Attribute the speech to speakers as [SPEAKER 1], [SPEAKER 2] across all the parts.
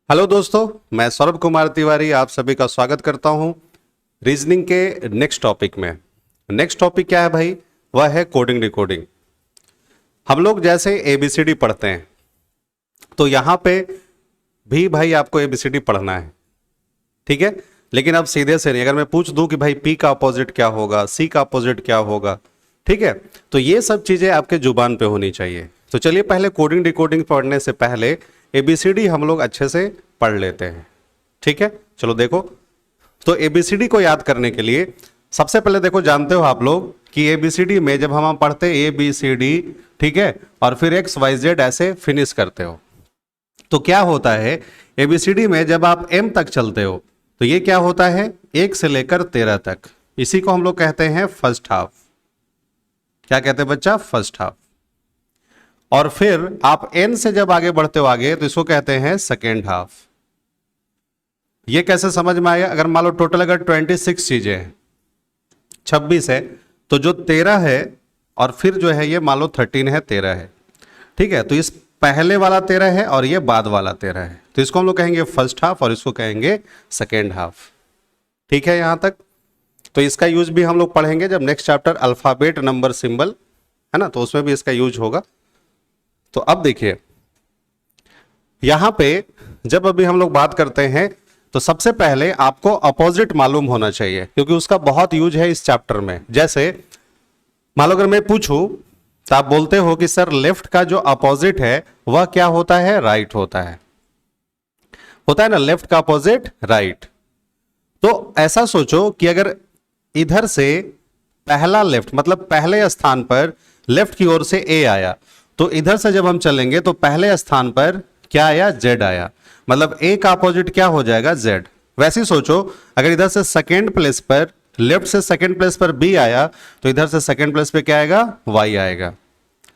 [SPEAKER 1] Hello दोस्तों, मैं सौरभ कुमार तिवारी आप सभी का स्वागत करता हूं रीजनिंग के नेक्स्ट टॉपिक में। नेक्स्ट टॉपिक क्या है भाई? वह है कोडिंग डिकोडिंग। हम लोग जैसे एबीसीडी पढ़ते हैं तो यहां पे भी भाई आपको एबीसीडी पढ़ना है, ठीक है। लेकिन अब सीधे से नहीं, अगर मैं पूछ दूं कि भाई पी का अपोजिट क्या होगा, सी का अपोजिट क्या होगा, ठीक है, तो ये सब चीजें आपके जुबान पे होनी चाहिए। तो चलिए पहले कोडिंग डिकोडिंग पढ़ने से पहले एबीसीडी हम लोग अच्छे से पढ़ लेते हैं, ठीक है। चलो देखो, तो एबीसीडी को याद करने के लिए सबसे पहले देखो, जानते हो आप लोग कि एबीसीडी में जब हम पढ़ते ए बी सी डी, ठीक है, और फिर एक्स वाई जेड ऐसे फिनिश करते हो, तो क्या होता है एबीसीडी में जब आप एम तक चलते हो तो ये क्या होता है 1 से लेकर 13 तक। इसी को हम लोग कहते हैं फर्स्ट हाफ। क्या कहते हैं बच्चा? First half. और फिर आप एन से जब आगे बढ़ते हो आगे तो इसको कहते हैं सेकेंड हाफ। ये कैसे समझ में आया? अगर मान लो टोटल अगर 26 चीजें हैं, 26 है, तो जो 13 है और फिर जो है ये मान लो 13 है, 13 है, ठीक है। तो इस पहले वाला 13 है और ये बाद वाला 13 है, तो इसको हम लोग कहेंगे फर्स्ट हाफ और इसको कहेंगे सेकेंड हाफ, ठीक है यहां तक। तो इसका यूज भी हम लोग पढ़ेंगे जब next chapter alphabet number symbol है ना, तो उसमें भी इसका यूज होगा। तो अब देखिए यहां पे जब अभी हम लोग बात करते हैं तो सबसे पहले आपको अपोजिट मालूम होना चाहिए, क्योंकि उसका बहुत यूज है इस चैप्टर में। जैसे मान लो अगर मैं पूछूं तो आप बोलते हो कि सर लेफ्ट का जो अपोजिट है वह क्या होता है? राइट होता है ना, लेफ्ट का अपोजिट राइट। तो ऐसा सोचो कि अगर इधर से पहला लेफ्ट मतलब पहले स्थान पर लेफ्ट की ओर से ए आया, तो इधर से जब हम चलेंगे तो पहले स्थान पर क्या आया? जेड आया, मतलब ए का अपोजिट क्या हो जाएगा? जेड। वैसे ही सोचो अगर इधर से सेकेंड प्लेस पर, लेफ्ट से सेकेंड प्लेस पर बी आया तो इधर से सेकेंड प्लेस पे क्या आएगा? वाई आएगा।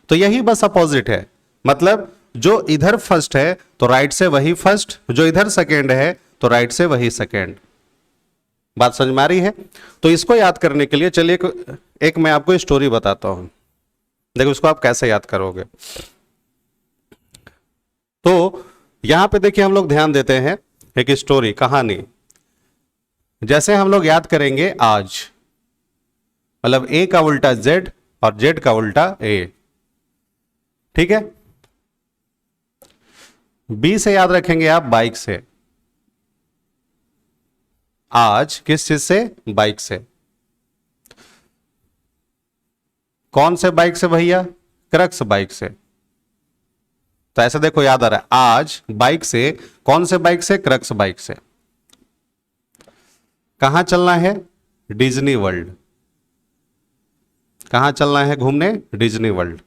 [SPEAKER 1] तो यही बस अपोजिट है, मतलब जो इधर फर्स्ट है तो राइट से वही फर्स्ट, जो इधर सेकेंड है तो राइट से वही सेकेंड। बात समझ में आ रही है? तो इसको याद करने के लिए चलिए एक मैं आपको स्टोरी बताता हूं, देखो उसको आप कैसे याद करोगे। तो यहां पे देखिए हम लोग ध्यान देते हैं एक स्टोरी, कहानी। जैसे हम लोग याद करेंगे आज, मतलब ए का उल्टा जेड और जेड का उल्टा ए, ठीक है। बी से याद रखेंगे आप बाइक से। आज किस चीज से? बाइक से। कौन से बाइक से भैया? क्रक्स बाइक से। तो ऐसे देखो याद आ रहा है, आज बाइक से, कौन से बाइक से? क्रक्स बाइक से। कहां चलना है? Disney world. कहां चलना है घूमने? Disney world.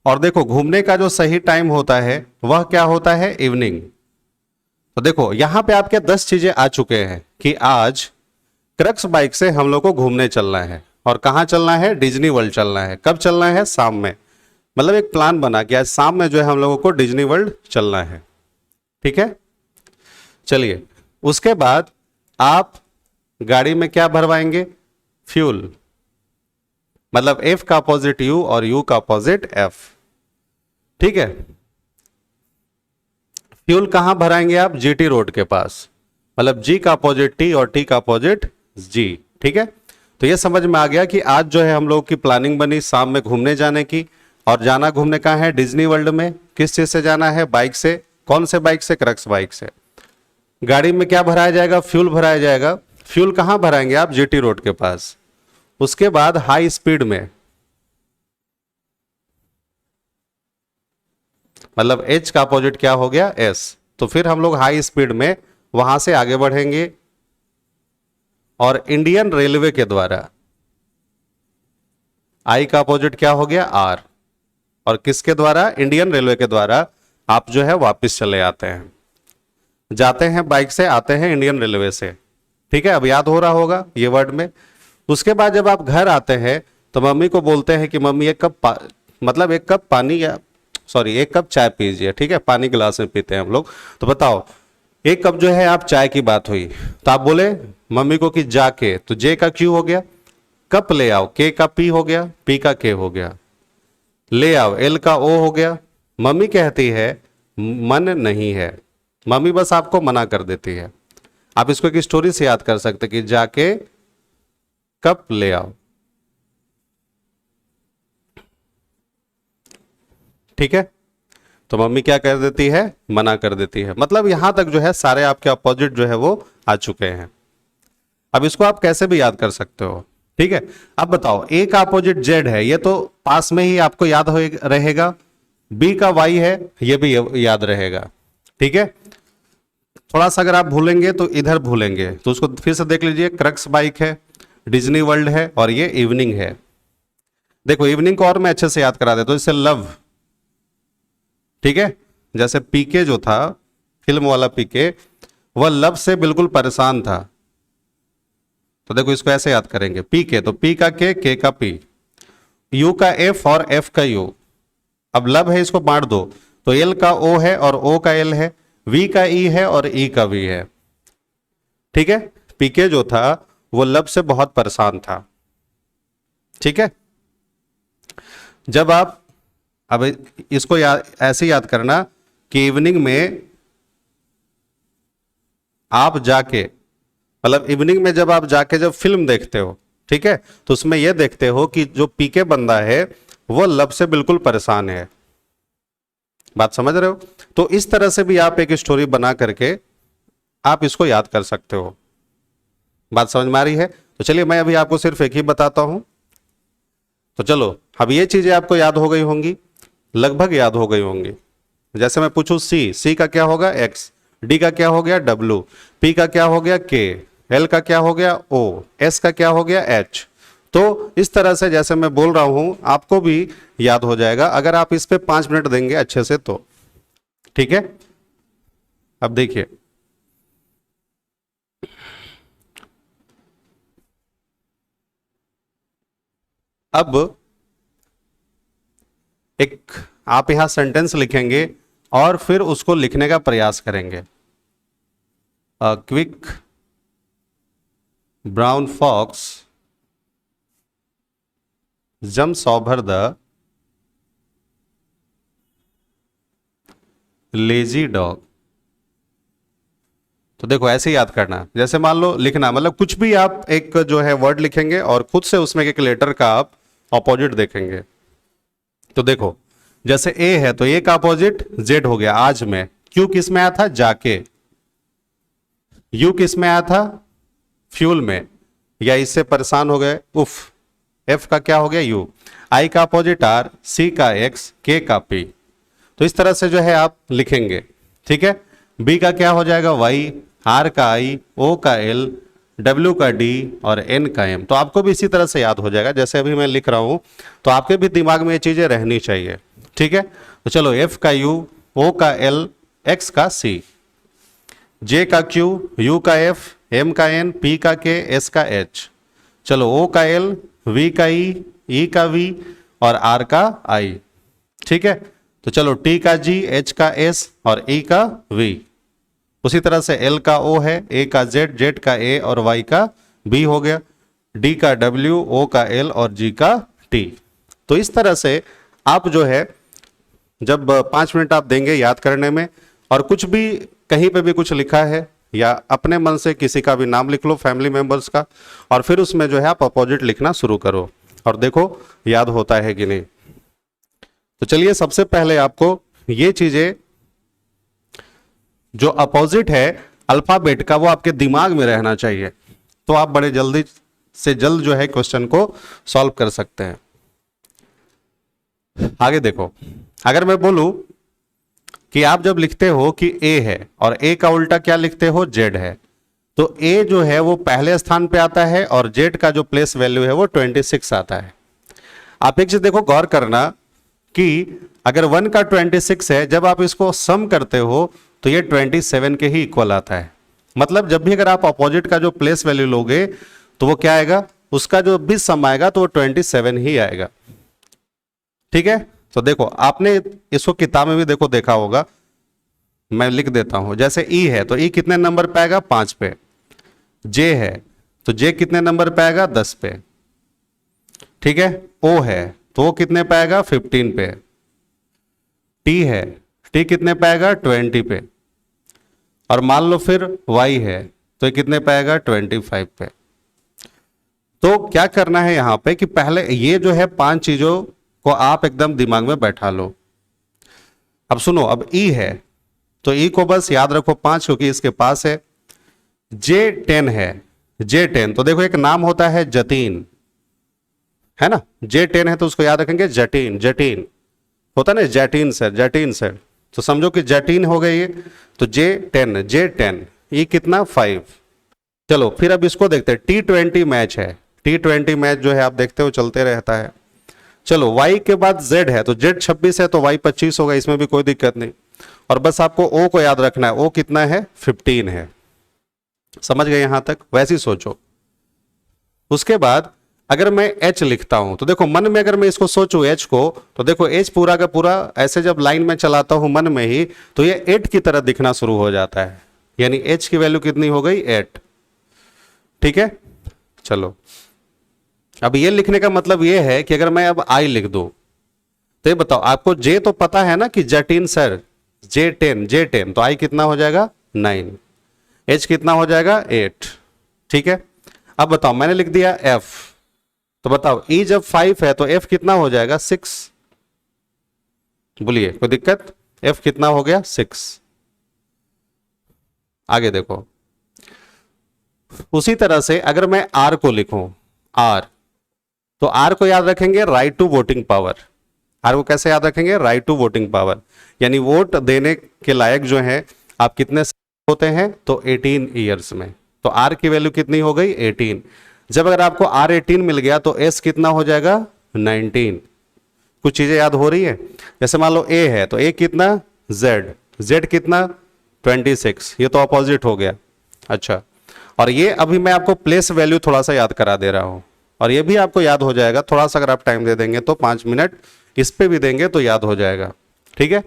[SPEAKER 1] और देखो घूमने का जो सही टाइम होता है वह क्या होता है? इवनिंग। तो देखो यहां पे आपके 10 चीजें आ चुके हैं कि आज क्रक्स बाइक से हम लोग को घूमने चलना है। और कहां चलना है? डिज्नी वर्ल्ड चलना है। कब चलना है? शाम में। मतलब एक प्लान बना कि आज शाम में जो है हम लोगों को डिज्नी वर्ल्ड चलना है, ठीक है। चलिए उसके बाद आप गाड़ी में क्या भरवाएंगे? फ्यूल। मतलब एफ का अपोजिट यू और यू का अपोजिट एफ, ठीक है। फ्यूल कहां भराएंगे आप? जीटी रोड के पास, मतलब जी का अपोजिट टी और टी का अपोजिट जी, ठीक है। तो ये समझ में आ गया कि आज जो है हम लोग की प्लानिंग बनी शाम में घूमने जाने की। और जाना घूमने कहां है? डिज्नी वर्ल्ड में। किस चीज से जाना है? बाइक से। कौन से बाइक से? क्रक्स बाइक से। गाड़ी में क्या भराया जाएगा? फ्यूल भराया जाएगा। फ्यूल कहां भराएंगे आप? जीटी रोड के पास। उसके बाद हाई स्पीड में, मतलब एच का अपोजिट क्या हो गया? एस। तो फिर हम लोग हाई स्पीड में वहां से आगे बढ़ेंगे और इंडियन रेलवे के द्वारा, आई का अपोजिट क्या हो गया? आर। और किसके द्वारा? इंडियन रेलवे के द्वारा आप जो है वापस चले आते हैं। जाते हैं बाइक से, आते हैं इंडियन रेलवे से, ठीक है। अब याद हो रहा होगा ये वर्ड में। उसके बाद जब आप घर आते हैं तो मम्मी को बोलते हैं कि मम्मी एक कप पानी या एक कप चाय पीजिए, ठीक है। पानी गिलास में पीते हैं हम लोग। तो बताओ एक कप जो है आप चाय की बात हुई तो आप बोले मम्मी को कि जाके, तो जे का क्यू हो गया, कप ले आओ, के का पी हो गया, पी का के हो गया, ले आओ एल का ओ हो गया। मम्मी कहती है मन नहीं है, मम्मी बस आपको मना कर देती है। आप इसको एक स्टोरी से याद कर सकते कि जाके कप ले आओ। ठीक है, तो मम्मी क्या कर देती है, मना कर देती है। मतलब यहां तक जो है सारे आपके अपोजिट जो है वो आ चुके हैं। अब इसको आप कैसे भी याद कर सकते हो। ठीक है, अब बताओ ए का अपोजिट जेड है, ये तो पास में ही आपको याद हो रहेगा। बी का वाई है, ये भी याद रहेगा। ठीक है, थोड़ा सा अगर आप भूलेंगे तो इधर भूलेंगे, तो उसको फिर से देख लीजिए। क्रक्स बाइक है, डिज्नी वर्ल्ड है, और ये इवनिंग है। देखो इवनिंग को और मैं अच्छे से याद करा देता हूं, इससे लव। ठीक है, जैसे पीके जो था, फिल्म वाला पीके, वह लव से बिल्कुल परेशान था। तो देखो इसको ऐसे याद करेंगे, पीके तो पी का के का पी, यू का एफ और एफ का यू। अब लव है, इसको बांट दो, तो एल का ओ है और ओ का एल है, वी का ई है और ई का वी है। ठीक है, पीके जो था वो लव से बहुत परेशान था। ठीक है, जब आप अब इसको ऐसे याद करना कि इवनिंग में आप जाके, मतलब इवनिंग में जब आप जाके जब फिल्म देखते हो, ठीक है, तो उसमें यह देखते हो कि जो पीके बंदा है वो लव से बिल्कुल परेशान है। बात समझ रहे हो? तो इस तरह से भी आप एक स्टोरी बना करके आप इसको याद कर सकते हो। बात समझ में आ रही है? तो चलिए मैं अभी आपको सिर्फ एक ही बताता हूं। तो चलो, अब ये चीजें आपको याद हो गई होंगी, लगभग याद हो गई होंगी। जैसे मैं पूछूं सी का क्या होगा एक्स, डी का क्या हो गया डब्ल्यू, पी का क्या हो गया के, एल का क्या हो गया ओ, एस का क्या हो गया एच। तो इस तरह से जैसे मैं बोल रहा हूं आपको भी याद हो जाएगा, अगर आप इस पे 5 मिनट देंगे अच्छे से तो। ठीक है, अब देखिए, अब एक आप यहां सेंटेंस लिखेंगे और फिर उसको लिखने का प्रयास करेंगे। A quick brown fox jumps over the lazy dog. तो देखो ऐसे ही याद करना, जैसे मान लो लिखना, मतलब कुछ भी आप एक जो है वर्ड लिखेंगे और खुद से उसमें एक लेटर का आप ऑपोजिट देखेंगे। तो देखो जैसे ए है तो ए का अपोजिट जेड हो गया आज में, क्यू किस में आया था जाके, यू किस में आया था फ्यूल में, या इससे परेशान हो गए उफ, एफ का क्या हो गया यू, आई का अपोजिट आर, सी का एक्स, के का पी। तो इस तरह से जो है आप लिखेंगे। ठीक है, बी का क्या हो जाएगा वाई, आर का आई, ओ का एल, डब्ल्यू का डी और एन का एम। तो आपको भी इसी तरह से याद हो जाएगा जैसे अभी मैं लिख रहा हूं, तो आपके भी दिमाग में ये चीजें रहनी चाहिए। ठीक है, तो चलो एफ का यू, ओ का एल, एक्स का सी, जे का क्यू, यू का एफ, एम का एन, पी का के, एस का एच। चलो ओ का एल, वी का ई का वी और आर का आई। ठीक है, तो चलो टी का जी, एच का एस और ई का वी। उसी तरह से एल का ओ है, ए का जेड, जेड का ए और वाई का बी हो गया, डी का डब्ल्यू, ओ का एल और जी का टी। तो इस तरह से आप जो है जब 5 मिनट आप देंगे याद करने में, और कुछ भी कहीं पे भी कुछ लिखा है या अपने मन से किसी का भी नाम लिख लो फैमिली मेंबर्स का, और फिर उसमें जो है आप अपोजिट लिखना शुरू करो और देखो याद होता है कि नहीं। तो चलिए सबसे पहले आपको ये चीजें जो अपोजिट है अल्फाबेट का वो आपके दिमाग में रहना चाहिए, तो आप बड़े जल्दी से जल्द जो है क्वेश्चन को सॉल्व कर सकते हैं। आगे देखो, अगर मैं बोलूं कि आप जब लिखते हो कि ए है और ए का उल्टा क्या लिखते हो जेड है, तो ए जो है वो पहले स्थान पे आता है और जेड का जो प्लेस वैल्यू है वो 26 आता है। आप एक चीज देखो गौर करना कि अगर 1 का 26 है, जब आप इसको सम करते हो तो ये 27 के ही इक्वल आता है। मतलब जब भी अगर आप अपोजिट का जो प्लेस वैल्यू लोगे तो वो क्या आएगा, उसका जो भी सम आएगा तो वो 27 ही आएगा। ठीक है, तो देखो आपने इसको किताब में भी देखो देखा होगा, मैं लिख देता हूं। जैसे ई है तो ई कितने नंबर पे आएगा 5 पे, जे है तो जे कितने नंबर पे आएगा 10 पे, ठीक है, ओ है तो वो कितने पे आएगा 15 पे, टी है टी कितने पे आएगा 20 पे, और मान लो फिर y है तो ये कितने पे आएगा 25 पे। तो क्या करना है यहां पे कि पहले ये जो है 5 चीजों को आप एकदम दिमाग में बैठा लो। अब सुनो, अब e है तो e को बस याद रखो 5 क्योंकि इसके पास है। J10 है, J10 तो देखो एक नाम होता है जतीन, है ना, J10 है तो उसको याद रखेंगे जटीन, जटीन होता ना, जैटीन सर, जैटीन सर, तो समझो कि जैटीन हो गई ये। तो J10, J10 ये कितना 5। चलो फिर अब इसको देखते हैं, T20 मैच है, T20 मैच जो है आप देखते हो चलते रहता है। चलो Y के बाद Z है तो Z 26 है तो Y 25 होगा, इसमें भी कोई दिक्कत नहीं। और बस आपको O को याद रखना है, O कितना है 15 है। समझ गए यहां तक? वैसे ही सोचो। उसके बाद अगर मैं H लिखता हूं तो देखो मन में अगर मैं इसको सोचूं H को, तो देखो H पूरा का पूरा ऐसे जब लाइन में चलाता हूं मन में ही तो ये 8 की तरह दिखना शुरू हो जाता है, यानी H की वैल्यू कितनी हो गई 8। ठीक है, चलो अब ये लिखने का मतलब ये है कि अगर मैं अब I लिख दूं तो ये बताओ, आपको J तो पता है ना कि जटीन सर, J10, J10 तो I कितना हो जाएगा 9, H कितना हो जाएगा 8। ठीक है, अब बताओ मैंने लिख दिया F, तो बताओ E जब 5 है तो F कितना हो जाएगा 6। बोलिए कोई दिक्कत? F कितना हो गया 6। आगे देखो, उसी तरह से अगर मैं R को लिखूं, R तो R को याद रखेंगे right to voting power. R को कैसे याद रखेंगे? राइट टू वोटिंग पावर, यानी वोट देने के लायक जो है आप कितने होते हैं तो 18 ईयर्स में। तो R की वैल्यू कितनी हो गई 18। जब अगर आपको R18 मिल गया तो S कितना हो जाएगा 19। कुछ चीजें याद हो रही है? जैसे मान लो A है तो A कितना Z कितना 26, ये तो अपोजिट हो गया। अच्छा, और ये अभी मैं आपको प्लेस वैल्यू थोड़ा सा याद करा दे रहा हूं, और ये भी आपको याद हो जाएगा थोड़ा सा, अगर आप टाइम दे देंगे तो 5 मिनट इस पे भी देंगे तो याद हो जाएगा। ठीक है,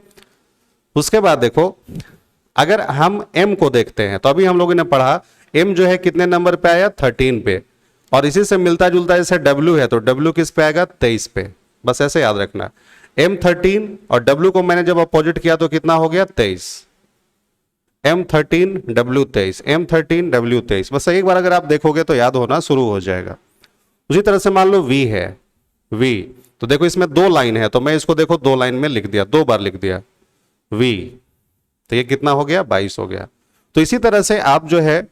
[SPEAKER 1] उसके बाद देखो अगर हम M को देखते हैं तो अभी हम लोगों ने पढ़ा M जो है कितने नंबर पे आया 13 पे, और इसी से मिलता जुलता जैसे W है तो W किस पे आएगा 23 पे। बस ऐसे याद रखना, M 13 और W को मैंने जब अपोजिट किया तो कितना हो गया 23। M 13 W 23, M 13 W 23। बस एक बार अगर आप देखोगे तो याद होना शुरू हो जाएगा। उसी तरह से मान लो V है, V तो देखो इसमें 2 लाइन है तो मैं इसको देखो 2 लाइन में लिख दिया, 2 बार लिख दिया V, तो ये कितना हो गया 22 हो गया। तो इसी तरह से आप जो है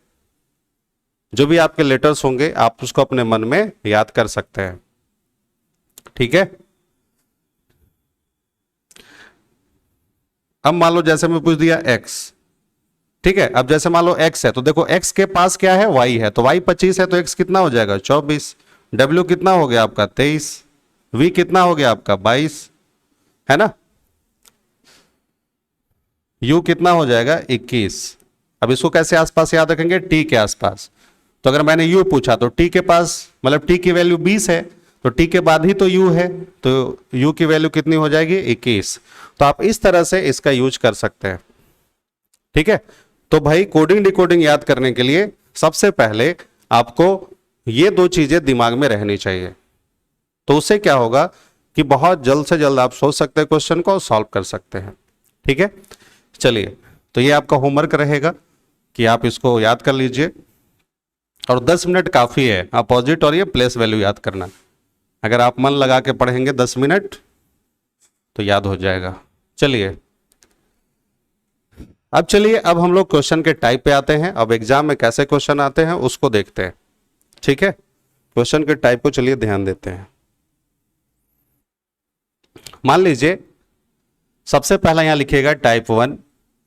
[SPEAKER 1] जो भी आपके लेटर्स होंगे आप उसको अपने मन में याद कर सकते हैं। ठीक है, अब मान लो जैसे मैं पूछ दिया X, ठीक है, अब जैसे मान लो X है तो देखो X के पास क्या है Y है, तो Y 25 है तो X कितना हो जाएगा 24, W कितना हो गया आपका 23, V कितना हो गया आपका 22, है ना, U कितना हो जाएगा 21। अब इसको कैसे आसपास याद रखेंगे? T के आसपास। तो अगर मैंने U पूछा तो T के पास मतलब T की वैल्यू 20 है तो T के बाद ही तो U है, तो U की वैल्यू कितनी हो जाएगी 21। तो आप इस तरह से इसका यूज कर सकते हैं। ठीक है, तो भाई कोडिंग डिकोडिंग याद करने के लिए सबसे पहले आपको ये 2 चीजें दिमाग में रहनी चाहिए, तो उससे क्या होगा कि बहुत जल्द से जल्द आप सोच सकते हैं क्वेश्चन को और सॉल्व कर सकते हैं। ठीक है, चलिए तो ये आपका होमवर्क रहेगा कि आप इसको याद कर लीजिए, और 10 मिनट काफी है अपोजिट और ये प्लेस वैल्यू याद करना। अगर आप मन लगा के पढ़ेंगे 10 मिनट तो याद हो जाएगा। चलिए अब हम लोग क्वेश्चन के टाइप पे आते हैं। अब एग्जाम में कैसे क्वेश्चन आते हैं उसको देखते हैं। ठीक है, क्वेश्चन के टाइप को चलिए ध्यान देते हैं। मान लीजिए सबसे पहला यहां लिखिएगा टाइप 1,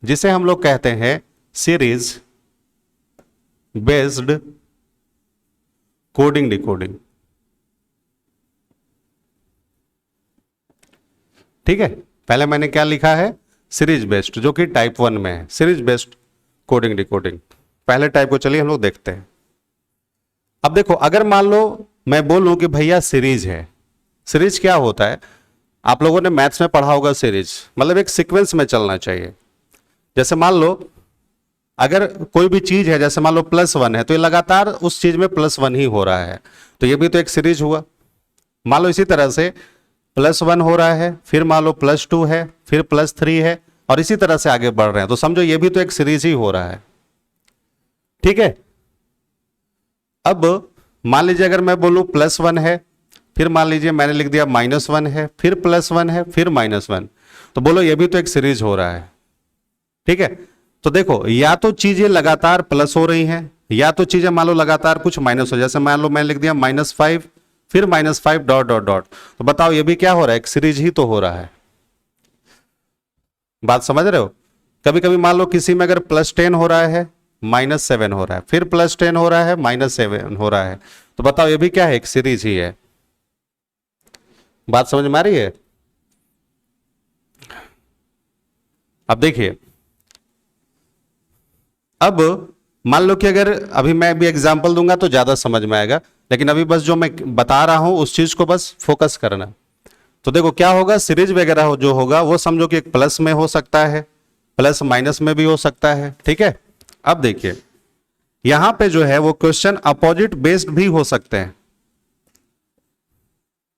[SPEAKER 1] जिसे हम लोग कहते हैं सीरीज बेस्ड कोडिंग डिकोडिंग। ठीक है, पहले मैंने क्या लिखा है सीरीज बेस्ड, जो कि टाइप 1 में है, सीरीज बेस्ड कोडिंग डिकोडिंग। पहले टाइप को चलिए हम लोग देखते हैं। अब देखो अगर मान लो मैं बोलूं कि भैया सीरीज है, सीरीज क्या होता है? आप लोगों ने मैथ्स में पढ़ा होगा, सीरीज मतलब एक सीक्वेंस में चलना चाहिए। जैसे मान लो अगर कोई भी चीज है, जैसे मान लो +1 है तो ये लगातार उस चीज में +1 ही हो रहा है, तो ये भी तो एक सीरीज हुआ। मान लो इसी तरह से +1 हो रहा है, फिर मान लो +2 है, फिर +3 है, और इसी तरह से आगे बढ़ रहे हैं, तो समझो ये भी तो एक सीरीज ही हो रहा है। ठीक है, अब मान लीजिए अगर मैं बोलूं +1 है, फिर मान लीजिए मैंने लिख दिया -1 है, फिर +1 है, फिर -1, तो बोलो ये भी तो एक सीरीज हो रहा है। ठीक है, तो देखो या तो चीजें लगातार प्लस हो रही हैं, या तो चीजें मान लो लगातार कुछ माइनस हो, जैसे मान लो मैंने लिख दिया -5 फिर -5 डॉट डॉट डॉट, तो बताओ ये भी क्या हो रहा है, एक सीरीज ही तो हो रहा है। बात समझ रहे हो? कभी कभी मान लो किसी में अगर +10 हो रहा है, -7 हो रहा है, फिर +10 हो रहा है, -7 हो रहा है, तो बताओ ये भी क्या है, एक सीरीज ही है। बात समझ में आ रही है? अब देखिए, अब मान लो कि अगर अभी मैं भी एग्जांपल दूंगा तो ज्यादा समझ में आएगा, लेकिन अभी बस जो मैं बता रहा हूं उस चीज को बस फोकस करना। तो देखो क्या होगा, सीरीज वगैरह जो होगा वो समझो कि एक प्लस में हो सकता है, प्लस माइनस में भी हो सकता है। ठीक है, अब देखिए यहां पे जो है वो क्वेश्चन अपोजिट बेस्ड भी हो सकते हैं,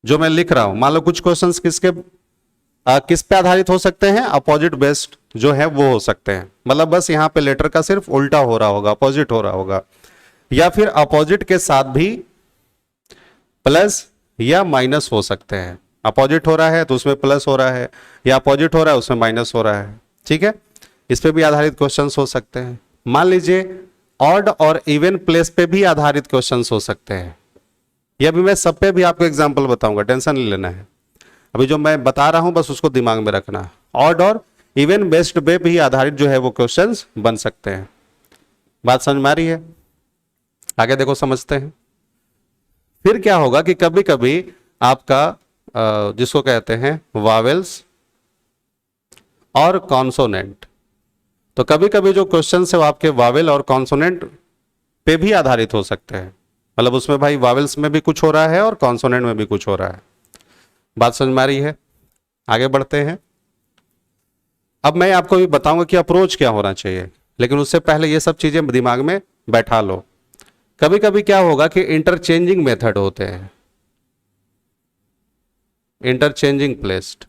[SPEAKER 1] जो मैं लिख रहा हूं। मान लो कुछ क्वेश्चंस किस पे आधारित हो सकते हैं, अपोजिट बेस्ड जो है वो हो सकते हैं, मतलब बस यहां पे लेटर का सिर्फ उल्टा हो रहा होगा, अपोजिट हो रहा होगा, या फिर अपोजिट के साथ भी प्लस या माइनस हो सकते हैं। अपोजिट हो रहा है तो उसमें प्लस हो रहा है, या अपोजिट हो रहा है उसमें माइनस हो रहा है। ठीक है, इस पे भी आधारित क्वेश्चंस हो सकते हैं। मान लीजिए ऑड और इवन प्लेस पे भी आधारित क्वेश्चंस हो सकते हैं। ये अभी मैं सब पे भी आपको एग्जांपल बताऊंगा, टेंशन नहीं लेना है, अभी जो मैं बता रहा हूं बस उसको दिमाग में रखना। ऑड और इवन बेस्ड पे भी आधारित जो है वो क्वेश्चंस बन सकते हैं। बात समझ में आ रही है? आगे देखो समझते हैं। फिर क्या होगा कि कभी कभी आपका जिसको कहते हैं वावेल्स और कॉन्सोनेंट, तो कभी कभी जो क्वेश्चन है वो आपके वावेल और कॉन्सोनेंट पे भी आधारित हो सकते हैं, मतलब उसमें भाई वावेल्स में भी कुछ हो रहा है और कॉन्सोनेंट में भी कुछ हो रहा है। बात समझ में आ रही है? आगे बढ़ते हैं। अब मैं आपको भी बताऊंगा कि अप्रोच क्या होना चाहिए, लेकिन उससे पहले ये सब चीजें दिमाग में बैठा लो। कभी कभी क्या होगा कि इंटरचेंजिंग मेथड होते हैं, इंटरचेंजिंग प्लेस्ड।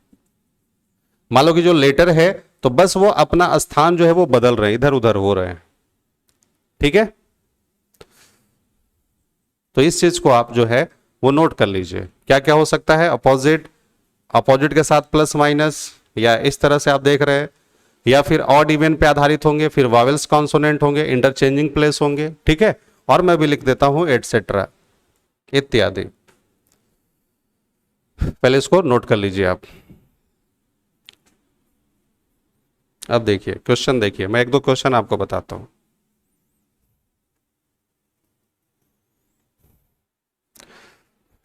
[SPEAKER 1] मान लो कि जो लेटर है तो बस वो अपना स्थान जो है वो बदल रहे हैं, इधर उधर हो रहे हैं। ठीक है, तो इस चीज को आप जो है वो नोट कर लीजिए, क्या क्या हो सकता है। अपोजिट, अपोजिट के साथ प्लस माइनस, या इस तरह से आप देख रहे हैं, या फिर ऑड इवन पे आधारित होंगे, फिर वावेल्स कॉन्सोनेंट होंगे, इंटरचेंजिंग प्लेस होंगे। ठीक है, और मैं भी लिख देता हूं एटसेट्रा इत्यादि। पहले इसको नोट कर लीजिए आप। अब देखिए क्वेश्चन, देखिए मैं एक दो क्वेश्चन आपको बताता हूं।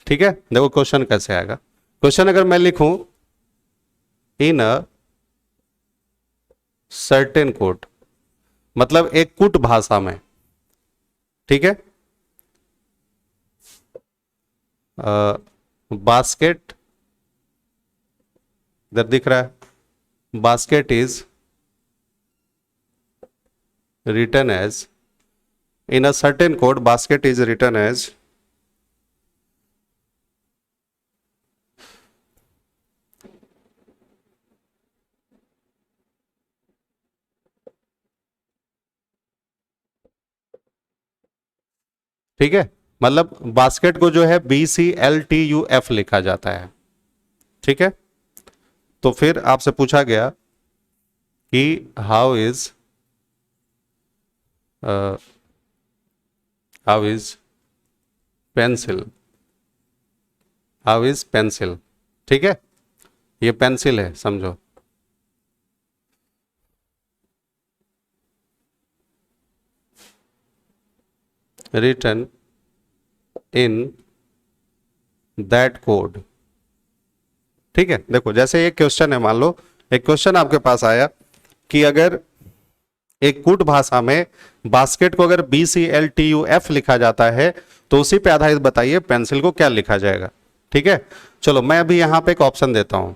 [SPEAKER 1] ठीक है, देखो क्वेश्चन कैसे आएगा। क्वेश्चन अगर मैं लिखूं इन अ सर्टेन कोड, मतलब एक कुट भाषा में। ठीक है, बास्केट इधर दिख रहा है, basket is written as, in a certain code basket is written as ठीक है, मतलब बास्केट को जो है BCLTUF लिखा जाता है। ठीक है, तो फिर आपसे पूछा गया कि how is pencil, how is pencil. ठीक है, ये पेंसिल है समझो, रिटन इन दैट कोड। ठीक है, देखो जैसे एक क्वेश्चन है, मान लो एक क्वेश्चन आपके पास आया कि अगर एक कूट भाषा में बास्केट को अगर BCLTUF लिखा जाता है तो उसी पे आधारित बताइए पेंसिल को क्या लिखा जाएगा। ठीक है, चलो मैं अभी यहां पे एक ऑप्शन देता हूं,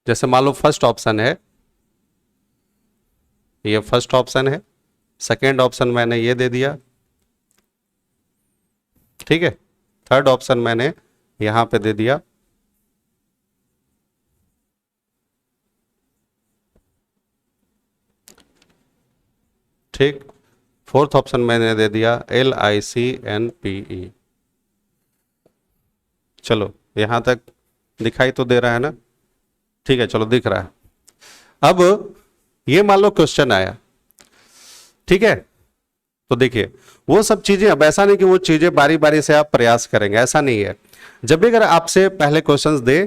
[SPEAKER 1] जैसे मान लो फर्स्ट ऑप्शन है, ये फर्स्ट ऑप्शन है, सेकेंड ऑप्शन मैंने ये दे दिया। ठीक है, थर्ड ऑप्शन मैंने यहां पे दे दिया, ठीक, फोर्थ ऑप्शन मैंने दे दिया LICNPE। चलो यहां तक दिखाई तो दे रहा है ना? ठीक है, चलो दिख रहा है। अब ये मान लो क्वेश्चन आया, ठीक है, तो देखिए वो सब चीजें, अब ऐसा नहीं कि वो चीजें बारी बारी से आप प्रयास करेंगे, ऐसा नहीं है। जब भी अगर आपसे पहले क्वेश्चंस दे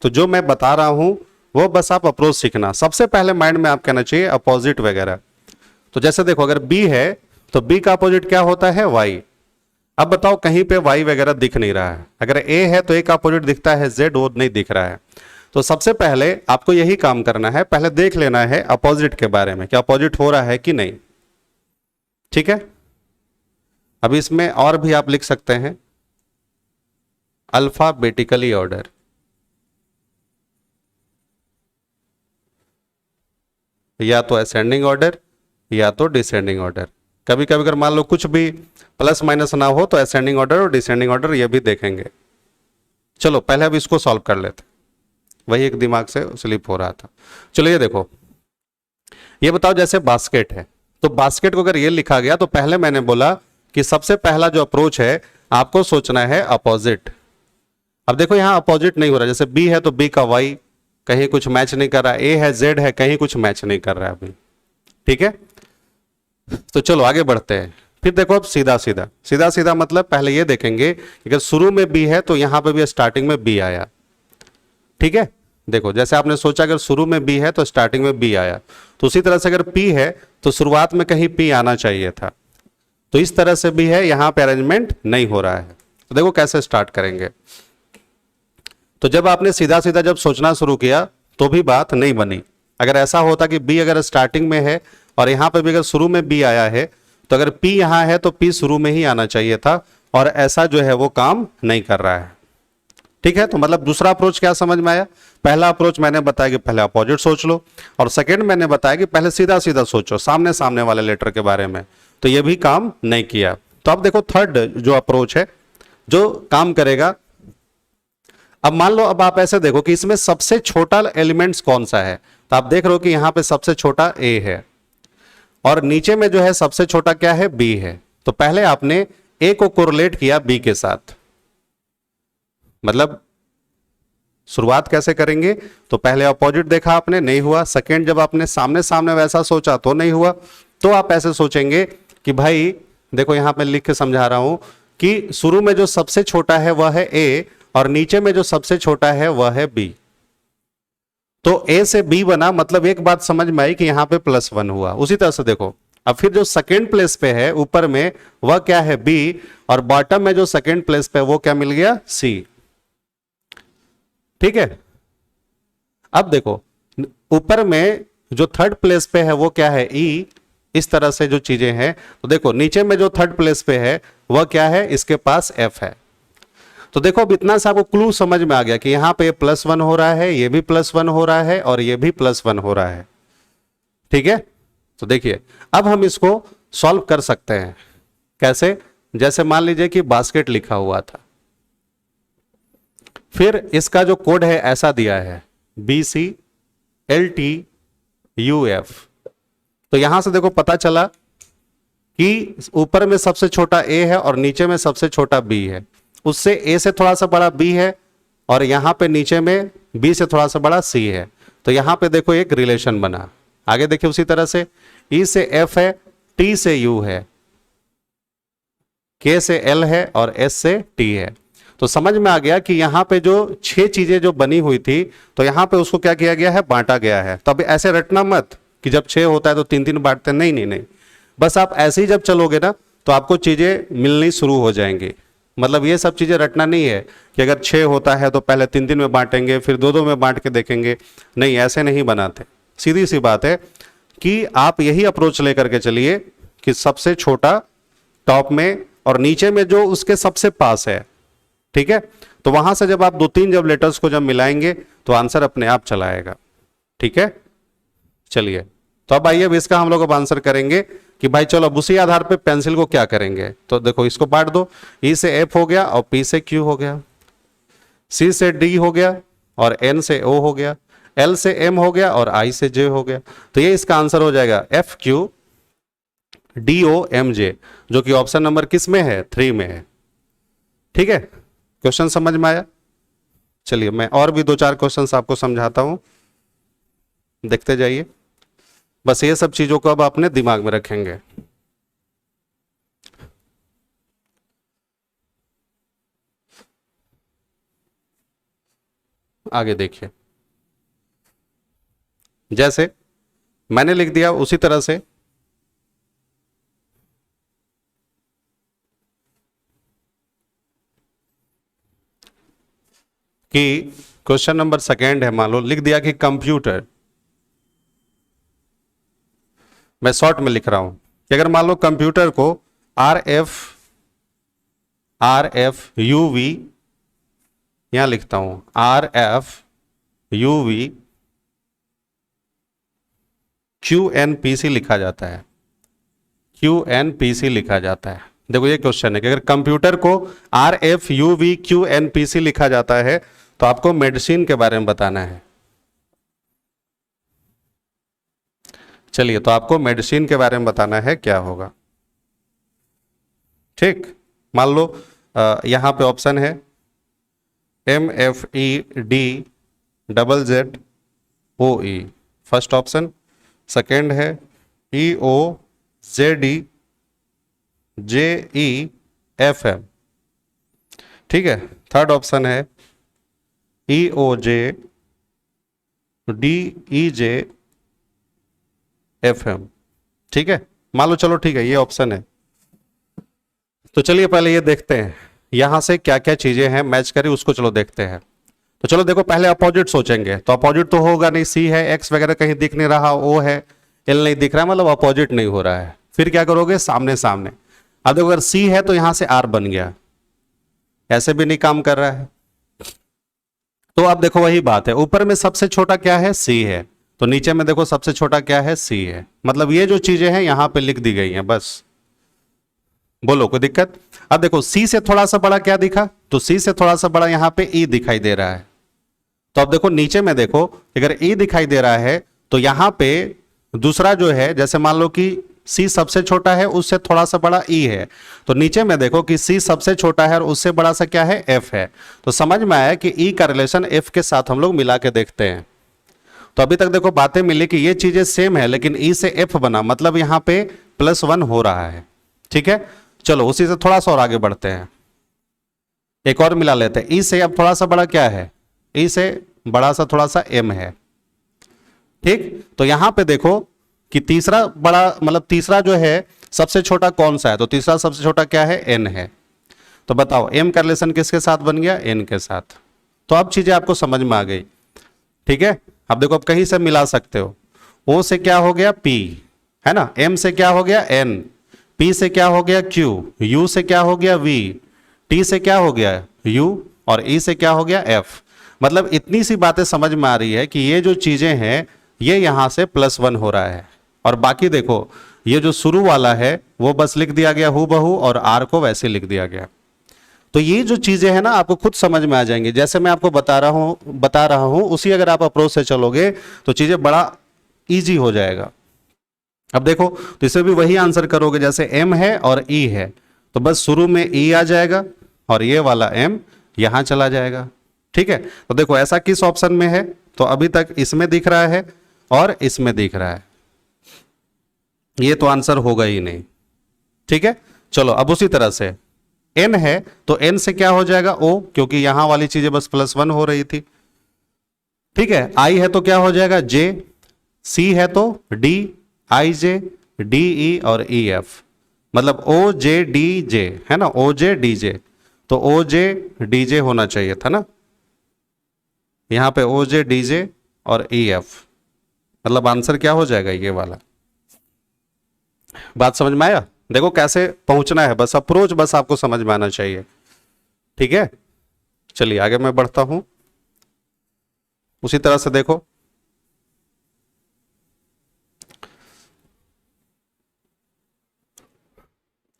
[SPEAKER 1] तो जो मैं बता रहा हूं वो बस आप अप्रोच सीखना। सबसे पहले माइंड में आप कहना चाहिए अपोजिट वगैरह। तो जैसे देखो अगर बी है तो बी का अपोजिट क्या होता है? वाई। अब बताओ कहीं पे वाई वगैरह दिख नहीं रहा है। अगर ए है तो ए का अपोजिट दिखता है जेड, वो नहीं दिख रहा है। तो सबसे पहले आपको यही काम करना है, पहले देख लेना है अपोजिट के बारे में, क्या अपोजिट हो रहा है कि नहीं। ठीक है, अब इसमें और भी आप लिख सकते हैं अल्फाबेटिकली ऑर्डर। या तो असेंडिंग ऑर्डर या तो डिसेंडिंग ऑर्डर। कभी कभी अगर मान लो कुछ भी प्लस माइनस ना हो तो असेंडिंग ऑर्डर और डिसेंडिंग ऑर्डर ये भी देखेंगे। चलो पहले अब इसको सॉल्व कर लेते, वही एक दिमाग से स्लिप हो रहा था। चलो ये देखो, ये बताओ जैसे बास्केट है, तो बास्केट को अगर ये लिखा गया तो पहले मैंने बोला कि सबसे पहला जो अप्रोच है आपको सोचना है अपोजिट। अब देखो यहां अपोजिट नहीं हो रहा, जैसे बी है तो बी का वाई कहीं कुछ मैच नहीं कर रहा, ए है जेड है कहीं कुछ मैच नहीं कर रहा है अभी। ठीक है, तो चलो आगे बढ़ते हैं। फिर देखो अब सीधा सीधा, सीधा सीधा मतलब पहले ये देखेंगे कि अगर शुरू में बी है तो यहां पे भी स्टार्टिंग में बी आया। ठीक है, देखो जैसे आपने सोचा अगर शुरू में बी है तो स्टार्टिंग में बी आया, तो उसी तरह से अगर पी है तो शुरुआत में कहीं पी आना चाहिए था। तो इस तरह से भी है, यहां पे अरेंजमेंट नहीं हो रहा है। तो देखो कैसे स्टार्ट करेंगे। तो जब आपने सीधा सीधा जब सोचना शुरू किया तो भी बात नहीं बनी। अगर ऐसा होता कि बी अगर स्टार्टिंग में है और यहां पे भी अगर शुरू में बी आया है, तो अगर पी यहां है तो पी शुरू में ही आना चाहिए था, और ऐसा जो है वो काम नहीं कर रहा है। ठीक है, तो मतलब दूसरा अप्रोच क्या समझ में आया? पहला अप्रोच मैंने बताया कि पहले अपोजिट सोच लो, और सेकंड मैंने बताया कि पहले सीधा सीधा सोचो सामने सामने वाले लेटर के बारे में, तो ये भी काम नहीं किया। तो अब देखो थर्ड जो अप्रोच है जो काम करेगा। अब मान लो अब आप ऐसे देखो कि इसमें सबसे छोटा एलिमेंट्स कौन सा है, तो आप देख रहे हो कि यहां पे सबसे छोटा ए है और नीचे में जो है सबसे छोटा क्या है? बी है। तो पहले आपने ए को कोरिलेट किया बी के साथ, मतलब शुरुआत कैसे करेंगे? तो पहले अपोजिट देखा आपने, नहीं हुआ। सेकेंड जब आपने सामने सामने वैसा सोचा तो नहीं हुआ, तो आप ऐसे सोचेंगे कि भाई देखो यहां पे लिख के समझा रहा हूं कि शुरू में जो सबसे छोटा है वह है ए और नीचे में जो सबसे छोटा है वह है बी। तो ए से बी बना, मतलब एक बात समझ में आई कि यहां पे +1 हुआ। उसी तरह से देखो अब फिर जो सेकेंड प्लेस पे है ऊपर में वह क्या है? बी, और बॉटम में जो सेकेंड प्लेस पे वो क्या मिल गया? सी। ठीक है, अब देखो ऊपर में जो थर्ड प्लेस पे है वो क्या है? ई। इस तरह से जो चीजें हैं, तो देखो नीचे में जो थर्ड प्लेस पे है वह क्या है? इसके पास एफ है। तो देखो अब इतना सा आपको क्लू समझ में आ गया कि यहां पे +1 हो रहा है, ये भी +1 हो रहा है और ये भी +1 हो रहा है। ठीक है, तो देखिए अब हम इसको सॉल्व कर सकते हैं। कैसे? जैसे मान लीजिए कि बास्केट लिखा हुआ था, फिर इसका जो कोड है ऐसा दिया है BCLTUF। तो यहां से देखो पता चला कि ऊपर में सबसे छोटा ए है और नीचे में सबसे छोटा बी है, उससे ए से थोड़ा सा बड़ा बी है और यहां पे नीचे में बी से थोड़ा सा बड़ा सी है। तो यहां पे देखो एक रिलेशन बना। आगे देखिए उसी तरह से ई से एफ है, टी से यू है, के से एल है और एस से टी है। तो समझ में आ गया कि यहां पे जो 6 चीजें जो बनी हुई थी, तो यहां पे उसको क्या किया गया है? बांटा गया है। तो अब ऐसे रटना मत कि जब 6 होता है तो 3-3 बांटते, नहीं नहीं नहीं, बस आप ऐसे ही जब चलोगे ना तो आपको चीजें मिलनी शुरू हो जाएंगी। मतलब ये सब चीजें रटना नहीं है कि अगर 6 होता है तो पहले 3-3 में बांटेंगे फिर 2-2 में बांट के देखेंगे, नहीं ऐसे नहीं बनाते। सीधी सी बात है कि आप यही अप्रोच लेकर के चलिए कि सबसे छोटा टॉप में और नीचे में जो उसके सबसे पास है। ठीक है, तो वहां से जब आप 2-3 जब लेटर्स को जब मिलाएंगे तो आंसर अपने आप चला आएगा। ठीक है, चलिए तो अब आइए अब इसका हम लोग अब आंसर करेंगे कि भाई चलो अब उसी आधार पे पेंसिल को क्या करेंगे। तो देखो इसको बांट दो, ई से एफ हो गया और पी से क्यू हो गया, सी से डी हो गया और एन से ओ हो गया, एल से एम हो गया और आई से जे हो गया। तो ये इसका आंसर हो जाएगा FQ DOMJ, जो कि ऑप्शन नंबर किस में है, 3 में है। ठीक है, क्वेश्चन समझ में आया? चलिए मैं और भी 2-4 क्वेश्चंस आपको समझाता हूं, देखते जाइए। बस ये सब चीजों को अब अपने दिमाग में रखेंगे। आगे देखिए, जैसे मैंने लिख दिया उसी तरह से कि क्वेश्चन नंबर सेकेंड है, मान लो लिख दिया कि कंप्यूटर, मैं शॉर्ट में लिख रहा हूं कि अगर मान लो कंप्यूटर को RF UV, यहां लिखता हूं RF UV QNPC लिखा जाता है, QNPC लिखा जाता है। देखो ये क्वेश्चन है कि अगर कंप्यूटर को RF UV QNPC लिखा जाता है तो आपको मेडिसिन के बारे में बताना है। चलिए, तो आपको मेडिसिन के बारे में बताना है, क्या होगा। ठीक, मान लो यहां पे ऑप्शन है MFEDZZOE, फर्स्ट ऑप्शन। सेकेंड है EOZDJEFM, ठीक है। थर्ड ऑप्शन है EOJDEJFM, ठीक है। मान लो चलो ठीक है, ये ऑप्शन है। तो चलिए पहले ये देखते हैं यहां से क्या क्या चीजें हैं मैच करें, उसको चलो देखते हैं। तो चलो देखो, पहले अपोजिट सोचेंगे, तो अपोजिट तो होगा नहीं, सी है, एक्स वगैरह कहीं दिख नहीं रहा, ओ है, एल नहीं दिख रहा है, मतलब अपोजिट नहीं हो रहा है। फिर क्या करोगे, सामने सामने। अब देखो अगर सी है तो यहां से आर बन गया, ऐसे भी नहीं काम कर रहा है। तो अब देखो वही बात है, ऊपर में सबसे छोटा क्या है, सी है, तो नीचे में देखो सबसे छोटा क्या है, सी है। मतलब ये जो चीजें हैं यहां पे लिख दी गई हैं, बस। बोलो कोई दिक्कत? अब देखो सी से थोड़ा सा बड़ा क्या दिखा, तो सी से थोड़ा सा बड़ा यहां पे ई दिखाई दे रहा है। तो अब देखो नीचे में देखो, अगर ई दिखाई दे रहा है तो यहां पे दूसरा जो है, जैसे मान लो कि सी सबसे छोटा है, उससे थोड़ा सा बड़ा ई है, तो नीचे में देखो कि सी सबसे छोटा है और उससे बड़ा सा क्या है, एफ है। तो समझ में आया कि ई का रिलेशन एफ के साथ हम लोग मिला के देखते हैं। तो अभी तक देखो बातें मिली कि ये चीजें सेम है, लेकिन ई से एफ बना, मतलब यहां पे +1 हो रहा है। ठीक है, चलो उसी से थोड़ा सा और आगे बढ़ते हैं, एक और मिला लेते हैं। ई से अब थोड़ा सा बड़ा क्या है, ई से बड़ा सा थोड़ा सा एम है। ठीक, तो यहां पे देखो कि तीसरा बड़ा, मतलब तीसरा जो है सबसे छोटा कौन सा है, तो तीसरा सबसे छोटा क्या है, एन है। तो बताओ एम का रिलेशन किसके साथ बन गया, एन के साथ। तो अब चीजें आपको समझ में आ गई। ठीक है, अब देखो अब कहीं से मिला सकते हो। ओ से क्या हो गया, पी, है ना। एम से क्या हो गया, एन। पी से क्या हो गया, क्यू। यू से क्या हो गया, वी। टी से क्या हो गया, यू। और ई से क्या हो गया, एफ। मतलब इतनी सी बातें समझ में आ रही है कि ये जो चीजें हैं ये यहां से +1 हो रहा है। और बाकी देखो ये जो शुरू वाला है वो बस लिख दिया गया हूबहू, और आर को वैसे लिख दिया गया। तो ये जो चीजें हैं ना आपको खुद समझ में आ जाएंगी, जैसे मैं आपको बता रहा हूं उसी अगर आप अप्रोच से चलोगे तो चीजें बड़ा इजी हो जाएगा। अब देखो तो इसे भी वही आंसर करोगे, जैसे एम है और ई है, तो बस शुरू में ई आ जाएगा और ये वाला एम यहां चला जाएगा। ठीक है, तो देखो ऐसा किस ऑप्शन में है, तो अभी तक इसमें दिख रहा है और इसमें दिख रहा है, ये तो आंसर होगा ही नहीं। ठीक है, चलो अब उसी तरह से एन है तो एन से क्या हो जाएगा, ओ, क्योंकि यहां वाली चीजें बस +1 हो रही थी। ठीक है, आई है तो क्या हो जाएगा, जे। सी है तो डी, आई जे, डी ई और ई एफ, मतलब ओ जे डी जे, है ना, ओ जे डी जे। तो ओ जे डी जे होना चाहिए था ना, यहां पे ओ जे डी जे और ई एफ, मतलब आंसर क्या हो जाएगा, ये वाला। बात समझ में आया? देखो कैसे पहुंचना है, बस अप्रोच बस आपको समझ में आना चाहिए। ठीक है, चलिए आगे मैं बढ़ता हूं, उसी तरह से देखो।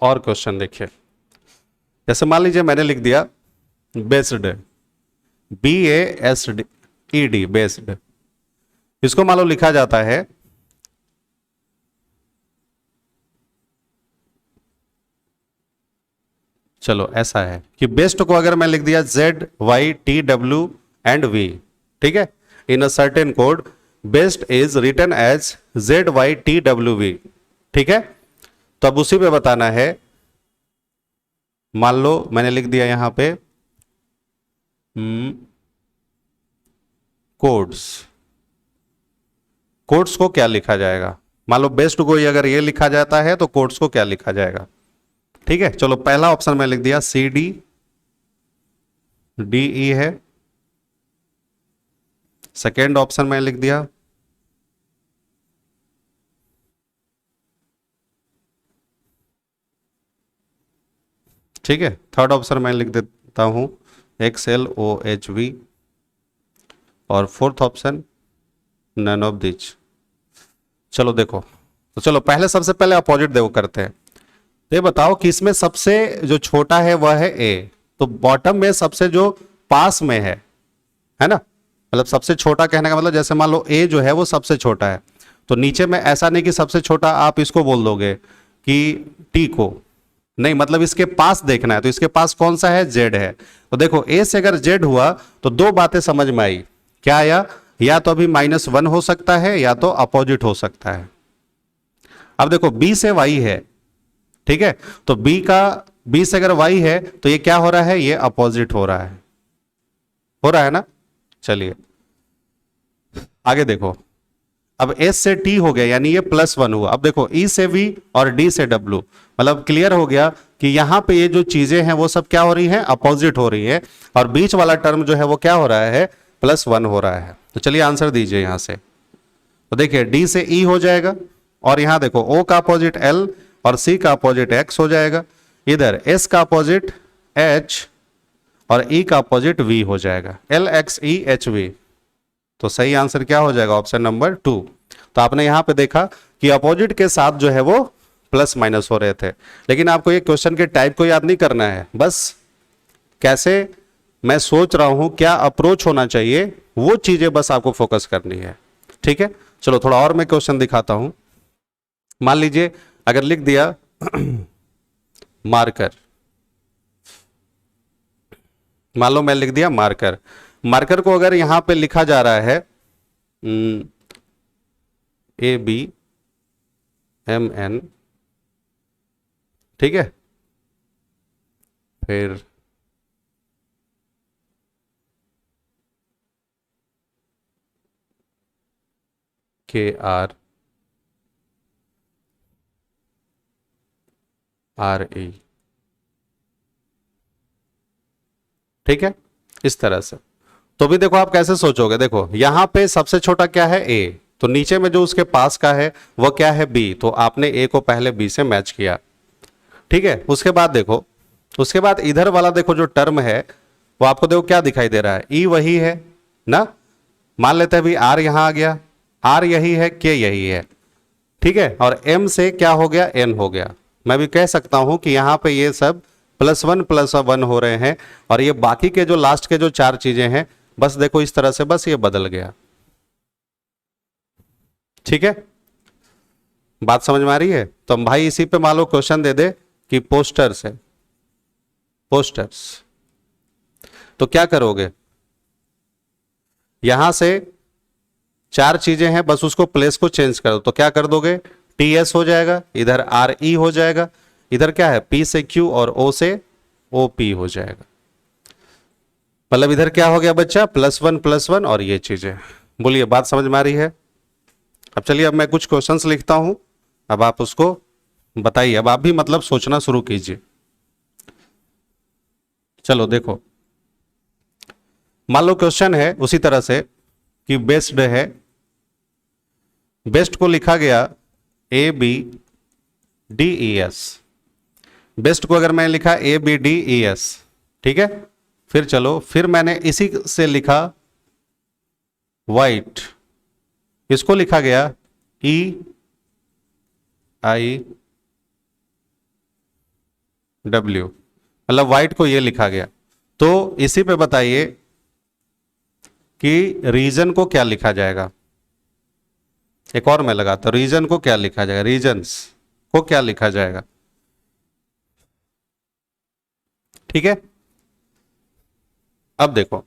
[SPEAKER 1] और क्वेश्चन देखिए, जैसे मान लीजिए मैंने लिख दिया बेस्ड, BASD, बेस्ड। इसको मान लो लिखा जाता है चलो ऐसा है कि बेस्ट को अगर मैं लिख दिया ZYTW एंड V, ठीक है, in a certain code best is written as ZYTWV, ठीक है। तो अब उसी पे बताना है, मान लो मैंने लिख दिया यहां पे कोड्स, कोड्स को क्या लिखा जाएगा, मान लो बेस्ट को अगर ये लिखा जाता है तो कोड्स को क्या लिखा जाएगा, ठीक है। चलो पहला ऑप्शन मैं लिख दिया CDDE है, सेकेंड ऑप्शन मैं लिख दिया ठीक है, थर्ड ऑप्शन मैं लिख देता हूं XLOHV, और फोर्थ ऑप्शन नन ऑफ दिच। चलो देखो, तो चलो पहले सबसे पहले अपोजिट देखो करते हैं। तो ये बताओ कि इसमें सबसे जो छोटा है वह है A, तो बॉटम में सबसे जो पास में है ना, मतलब सबसे छोटा कहने का मतलब जैसे मान लो A जो है वो सबसे छोटा है, तो नीचे में ऐसा नहीं कि सबसे छोटा आप इसको बोल दोगे कि T को, नहीं, मतलब इसके पास देखना है, तो इसके पास कौन सा है, Z है। तो देखो A से अगर Z हुआ तो दो बातें समझ में आई, क्या आया, या तो अभी -1 हो सकता है या तो अपोजिट हो सकता है। अब देखो B से Y है, ठीक है, तो B से अगर Y है तो ये क्या हो रहा है, ये अपोजिट हो रहा है ना। चलिए आगे देखो, अब S से T हो गया यानी ये +1 हुआ। अब देखो E से V और D से W, मतलब क्लियर हो गया कि यहां पे ये जो चीजें हैं वो सब क्या हो रही हैं, अपोजिट हो रही है, और बीच वाला टर्म जो है वो क्या हो रहा है, +1 हो रहा है। तो चलिए आंसर दीजिए यहां से। तो देखिए D से E हो जाएगा, और यहां देखो O का अपोजिट L और C का अपोजिट X हो जाएगा, इधर S का अपोजिट H और E का अपोजिट V हो जाएगा, LXEHV। तो सही आंसर क्या हो जाएगा, ऑप्शन नंबर 2। तो आपने यहां पे देखा कि अपोजिट के साथ जो है वो प्लस माइनस हो रहे थे, लेकिन आपको ये क्वेश्चन के टाइप को याद नहीं करना है, बस कैसे मैं सोच रहा हूं, क्या अप्रोच होना चाहिए, वो चीजें बस आपको फोकस करनी है, ठीक है। चलो थोड़ा और मैं क्वेश्चन दिखाता हूं। मान लीजिए अगर लिख दिया मार्कर, मान लो मैं लिख दिया मार्कर, मार्कर को अगर यहां पे लिखा जा रहा है ABMN, ठीक है, फिर KRRE, ठीक है, इस तरह से। तो भी देखो आप कैसे सोचोगे, देखो यहां पे सबसे छोटा क्या है A, तो नीचे में जो उसके पास का है वो क्या है B, तो आपने A को पहले B से मैच किया, ठीक है। उसके बाद देखो, उसके बाद इधर वाला देखो जो टर्म है वो आपको देखो क्या दिखाई दे रहा है, E वही है ना, मान लेते हैं भी R यहां आ गया, R यही है, K यही है, ठीक है, और M से क्या हो गया, N हो गया। मैं भी कह सकता हूं कि यहां पे ये सब +1 हो रहे हैं, और ये बाकी के जो लास्ट के जो 4 चीजें हैं बस देखो इस तरह से बस ये बदल गया, ठीक है, बात समझ में आ रही है। तो हम भाई इसी पे मान लो क्वेश्चन दे दे कि पोस्टर्स है, पोस्टर्स, तो क्या करोगे, यहां से 4 चीजें हैं बस उसको प्लेस को चेंज कर दो, तो क्या कर दोगे, TS हो जाएगा, इधर RE हो जाएगा, इधर क्या है P से Q और O से OP हो जाएगा, मतलब इधर क्या हो गया बच्चा, +1 और ये चीजें। बोलिए बात समझ में आ रही है। अब चलिए अब मैं कुछ क्वेश्चंस लिखता हूं, अब आप उसको बताइए, अब आप भी मतलब सोचना शुरू कीजिए। चलो देखो, मान लो क्वेश्चन है उसी तरह से कि बेस्ड है, बेस्ट को लिखा गया ABDES, बेस्ट को अगर मैंने लिखा ABDES, ठीक है, फिर चलो फिर मैंने इसी से लिखा वाइट, इसको लिखा गया EIW, मतलब वाइट को ये लिखा गया। तो इसी पे बताइए कि रीजन को क्या लिखा जाएगा, एक और मैं लगाता हूं, रीजन को क्या लिखा जाएगा, रीजन्स को क्या लिखा जाएगा, ठीक है। अब देखो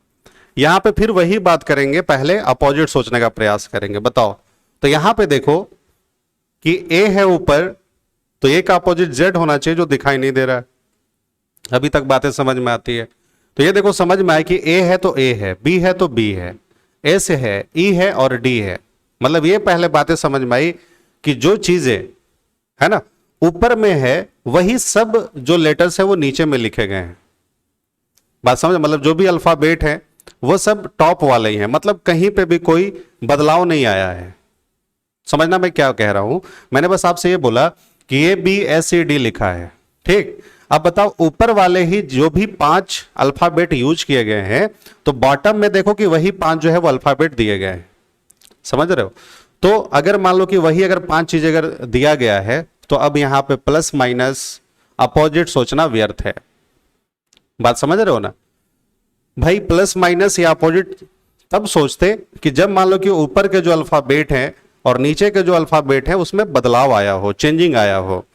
[SPEAKER 1] यहां पे फिर वही बात करेंगे, पहले अपोजिट सोचने का प्रयास करेंगे। बताओ, तो यहां पे देखो कि ए है ऊपर, तो ए का अपोजिट जेड होना चाहिए, जो दिखाई नहीं दे रहा है। अभी तक बातें समझ में आती है? तो ये देखो समझ में आए कि ए है तो ए है, बी है तो बी है, एस है, ई है और डी है। मतलब ये पहले बातें समझ में आई कि जो चीजें है ना ऊपर में है, वही सब जो लेटर्स है वो नीचे में लिखे गए हैं। बात समझ? मतलब जो भी अल्फाबेट है वो सब टॉप वाले ही हैं, मतलब कहीं पे भी कोई बदलाव नहीं आया है। समझना मैं क्या कह रहा हूं? मैंने बस आपसे ये बोला कि A B S C D लिखा है, ठीक। अब बताओ ऊपर वाले ही जो भी 5 अल्फाबेट यूज किए गए हैं, तो बॉटम में देखो कि वही 5 जो है वो अल्फाबेट दिए गए हैं। समझ रहे हो? तो अगर मान लो कि वही अगर 5 चीजें अगर दिया गया है, तो अब यहां पे प्लस माइनस अपोजिट सोचना व्यर्थ है। बात समझ रहे हो ना भाई? प्लस माइनस या अपोजिट तब सोचते कि जब मान लो कि ऊपर के जो अल्फाबेट हैं और नीचे के जो अल्फाबेट हैं उसमें बदलाव आया हो, चेंजिंग आया हो।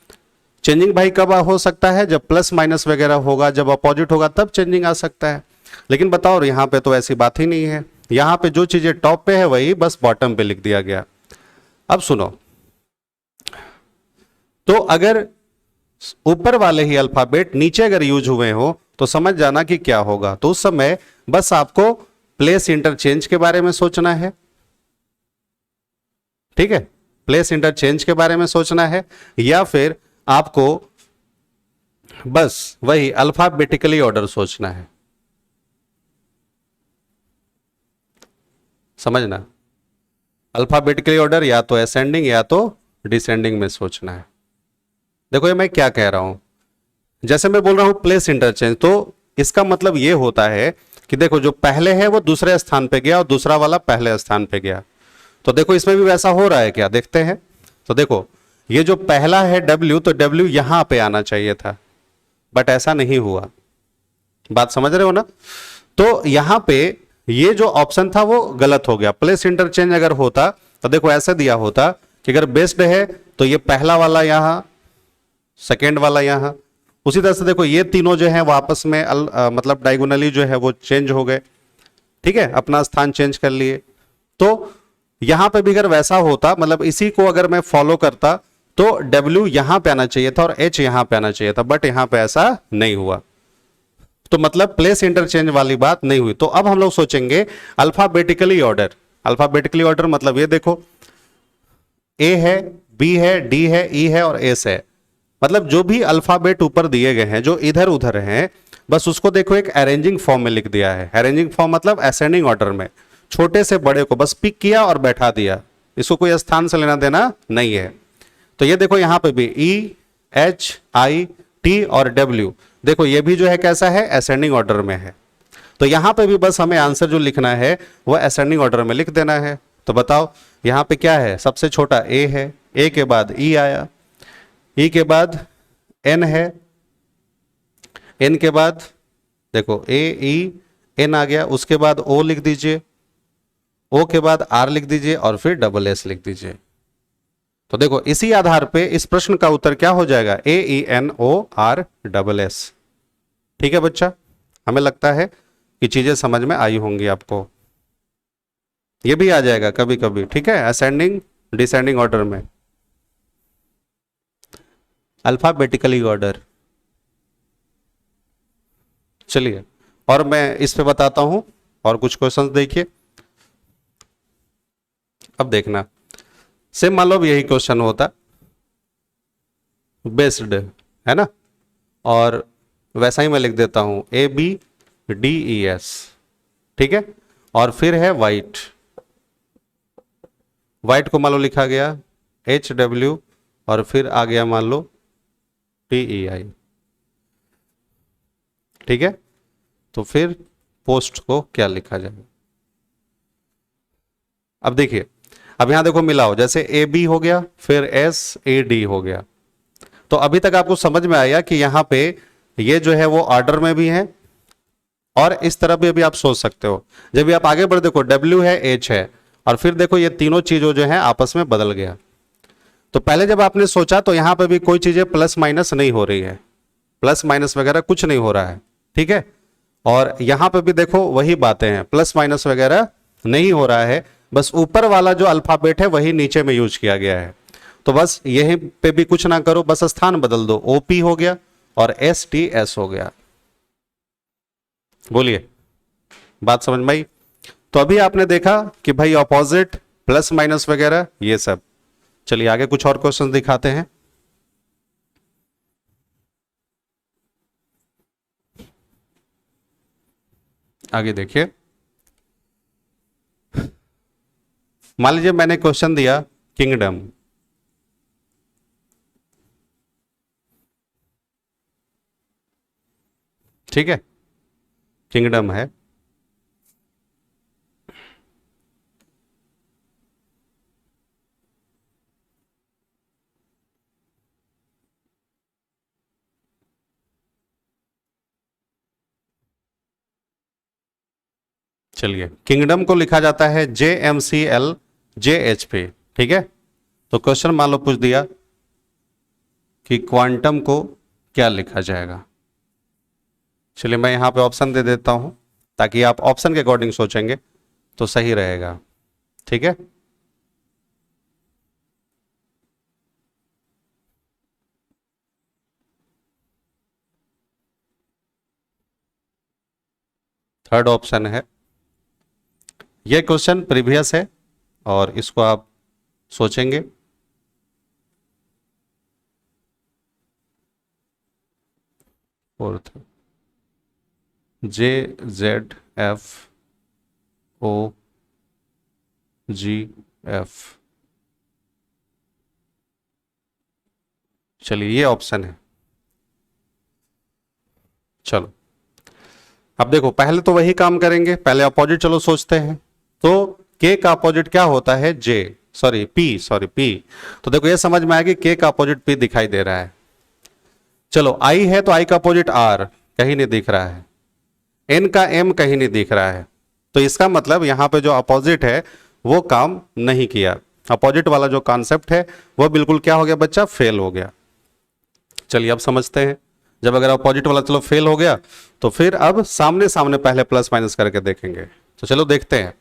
[SPEAKER 1] चेंजिंग भाई कब हो सकता है? जब प्लस माइनस वगैरह होगा, जब अपोजिट होगा तब चेंजिंग आ सकता है। लेकिन बताओ यहां पे तो ऐसी बात ही नहीं है। यहां पे जो चीजें टॉप पे है वही बस बॉटम पे लिख दिया गया। अब सुनो, तो अगर ऊपर वाले ही अल्फाबेट नीचे अगर यूज हुए हो तो समझ जाना कि क्या होगा। तो उस समय बस आपको प्लेस इंटरचेंज के बारे में सोचना है, ठीक है। प्लेस इंटरचेंज के बारे में सोचना है, या फिर आपको बस वही अल्फाबेटिकली ऑर्डर सोचना है। समझना, अल्फाबेटिकली ऑर्डर या तो असेंडिंग या तो डिसेंडिंग में सोचना है। देखो ये मैं क्या कह रहा हूं, जैसे मैं बोल रहा हूं प्लेस इंटरचेंज, तो इसका मतलब ये होता है कि देखो जो पहले है वो दूसरे स्थान पे गया और दूसरा वाला पहले स्थान पे गया। तो देखो इसमें भी वैसा हो रहा है क्या? देखते हैं। तो देखो ये जो पहला है W, तो W यहां पे आना चाहिए था, बट ऐसा नहीं हुआ। बात समझ रहे हो ना? तो यहां पे ये जो ऑप्शन था वो गलत हो गया। प्लेस इंटरचेंज अगर होता तो देखो ऐसे दिया होता कि अगर बेस्ड है तो ये पहला वाला यहां, सेकेंड वाला यहां। उसी तरह से देखो ये तीनों जो है वो आपस में मतलब डायगोनली जो है वो चेंज हो गए, ठीक है, अपना स्थान चेंज कर लिए। तो यहां पे भी अगर वैसा होता, मतलब इसी को अगर मैं फॉलो करता, तो W यहां पे आना चाहिए था और H यहां पे आना चाहिए था, बट यहां पे ऐसा नहीं हुआ। तो मतलब प्लेस इंटरचेंज वाली बात नहीं हुई। तो अब हम लोग सोचेंगे अल्फाबेटिकली ऑर्डर। अल्फाबेटिकली ऑर्डर मतलब ये देखो A है, B है, D है, E है और S है। मतलब जो भी अल्फाबेट ऊपर दिए गए हैं जो इधर उधर हैं, बस उसको देखो एक अरेंजिंग फॉर्म में लिख दिया है। अरेंजिंग फॉर्म मतलब असेंडिंग ऑर्डर में, छोटे से बड़े को बस पिक किया और बैठा दिया, इसको कोई स्थान से लेना देना नहीं है। तो ये देखो यहां पे भी E, H, I, T और W, देखो ये भी जो है कैसा है? असेंडिंग ऑर्डर में है। तो यहां पे भी बस हमें आंसर जो लिखना है वह असेंडिंग ऑर्डर में लिख देना है। तो बताओ यहां पे क्या है? सबसे छोटा A है, A के बाद E आया, E के बाद N है, N के बाद देखो A, E, N आ गया, उसके बाद O लिख दीजिए, O के बाद R लिख दीजिए और फिर डबल S लिख दीजिए। तो देखो इसी आधार पे इस प्रश्न का उत्तर क्या हो जाएगा? AENOR S। ठीक है बच्चा, हमें लगता है कि चीजें समझ में आई होंगी आपको। ये भी आ जाएगा कभी कभी, ठीक है, असेंडिंग डिसेंडिंग ऑर्डर में, अल्फाबेटिकली ऑर्डर। चलिए और मैं इस पे बताता हूं और कुछ क्वेश्चंस देखिए। अब देखना, सेम मान लो यही क्वेश्चन होता, बेस्ड है ना, और वैसा ही मैं लिख देता हूं ABDES, ठीक है, और फिर है वाइट। वाइट को मान लो लिखा गया HW और फिर आ गया मान लो TEI, ठीक है। तो फिर पोस्ट को क्या लिखा जाएगा? अब देखिए, अब यहां देखो मिलाओ, जैसे AB हो गया फिर SAD हो गया। तो अभी तक आपको समझ में आया कि यहां पे ये जो है वो ऑर्डर में भी है और इस तरह भी अभी आप सोच सकते हो। जब भी आप आगे बढ़ देखो W है, H है और फिर देखो ये तीनों चीजों जो है आपस में बदल गया। तो पहले जब आपने सोचा तो यहां पे भी कोई चीजें प्लस माइनस नहीं हो रही है, प्लस माइनस वगैरह कुछ नहीं हो रहा है, ठीक है। और यहां पे भी देखो वही बातें हैं, प्लस माइनस वगैरह नहीं हो रहा है, बस ऊपर वाला जो अल्फाबेट है वही नीचे में यूज किया गया है। तो बस यहीं पे भी कुछ ना करो, बस स्थान बदल दो, ओपी हो गया और एस टी एस हो गया। बोलिए, बात समझ में आई? तो अभी आपने देखा कि भाई ऑपोजिट, प्लस माइनस वगैरह ये सब। चलिए आगे कुछ और क्वेश्चन दिखाते हैं। आगे देखिए, मान लीजिए मैंने क्वेश्चन दिया किंगडम, ठीक है, किंगडम है, चलिए किंगडम को लिखा जाता है JMCL JHP, ठीक है। तो क्वेश्चन मान लो पूछ दिया कि क्वांटम को क्या लिखा जाएगा। चलिए मैं यहां पे ऑप्शन दे देता हूं ताकि आप ऑप्शन के अकॉर्डिंग सोचेंगे तो सही रहेगा, ठीक है। थर्ड ऑप्शन है, यह क्वेश्चन प्रीवियस है और इसको आप सोचेंगे। फोर्थ, JZFOGF, चलिए ये ऑप्शन है। चलो अब देखो, पहले तो वही काम करेंगे, पहले अपोजिट चलो सोचते हैं। तो के का अपोजिट क्या होता है? पी। तो देखो ये समझ में आया कि के का अपोजिट पी दिखाई दे रहा है। चलो आई है तो आई का अपोजिट आर कहीं नहीं दिख रहा है, एन का एम कहीं नहीं दिख रहा है। तो इसका मतलब यहां पे जो अपोजिट है वो काम नहीं किया, अपोजिट वाला जो कॉन्सेप्ट है वो बिल्कुल क्या हो गया बच्चा? फेल हो गया। चलिए अब समझते हैं, जब अगर अपोजिट वाला चलो फेल हो गया तो फिर अब सामने सामने पहले प्लस माइनस करके देखेंगे। तो चलो देखते हैं,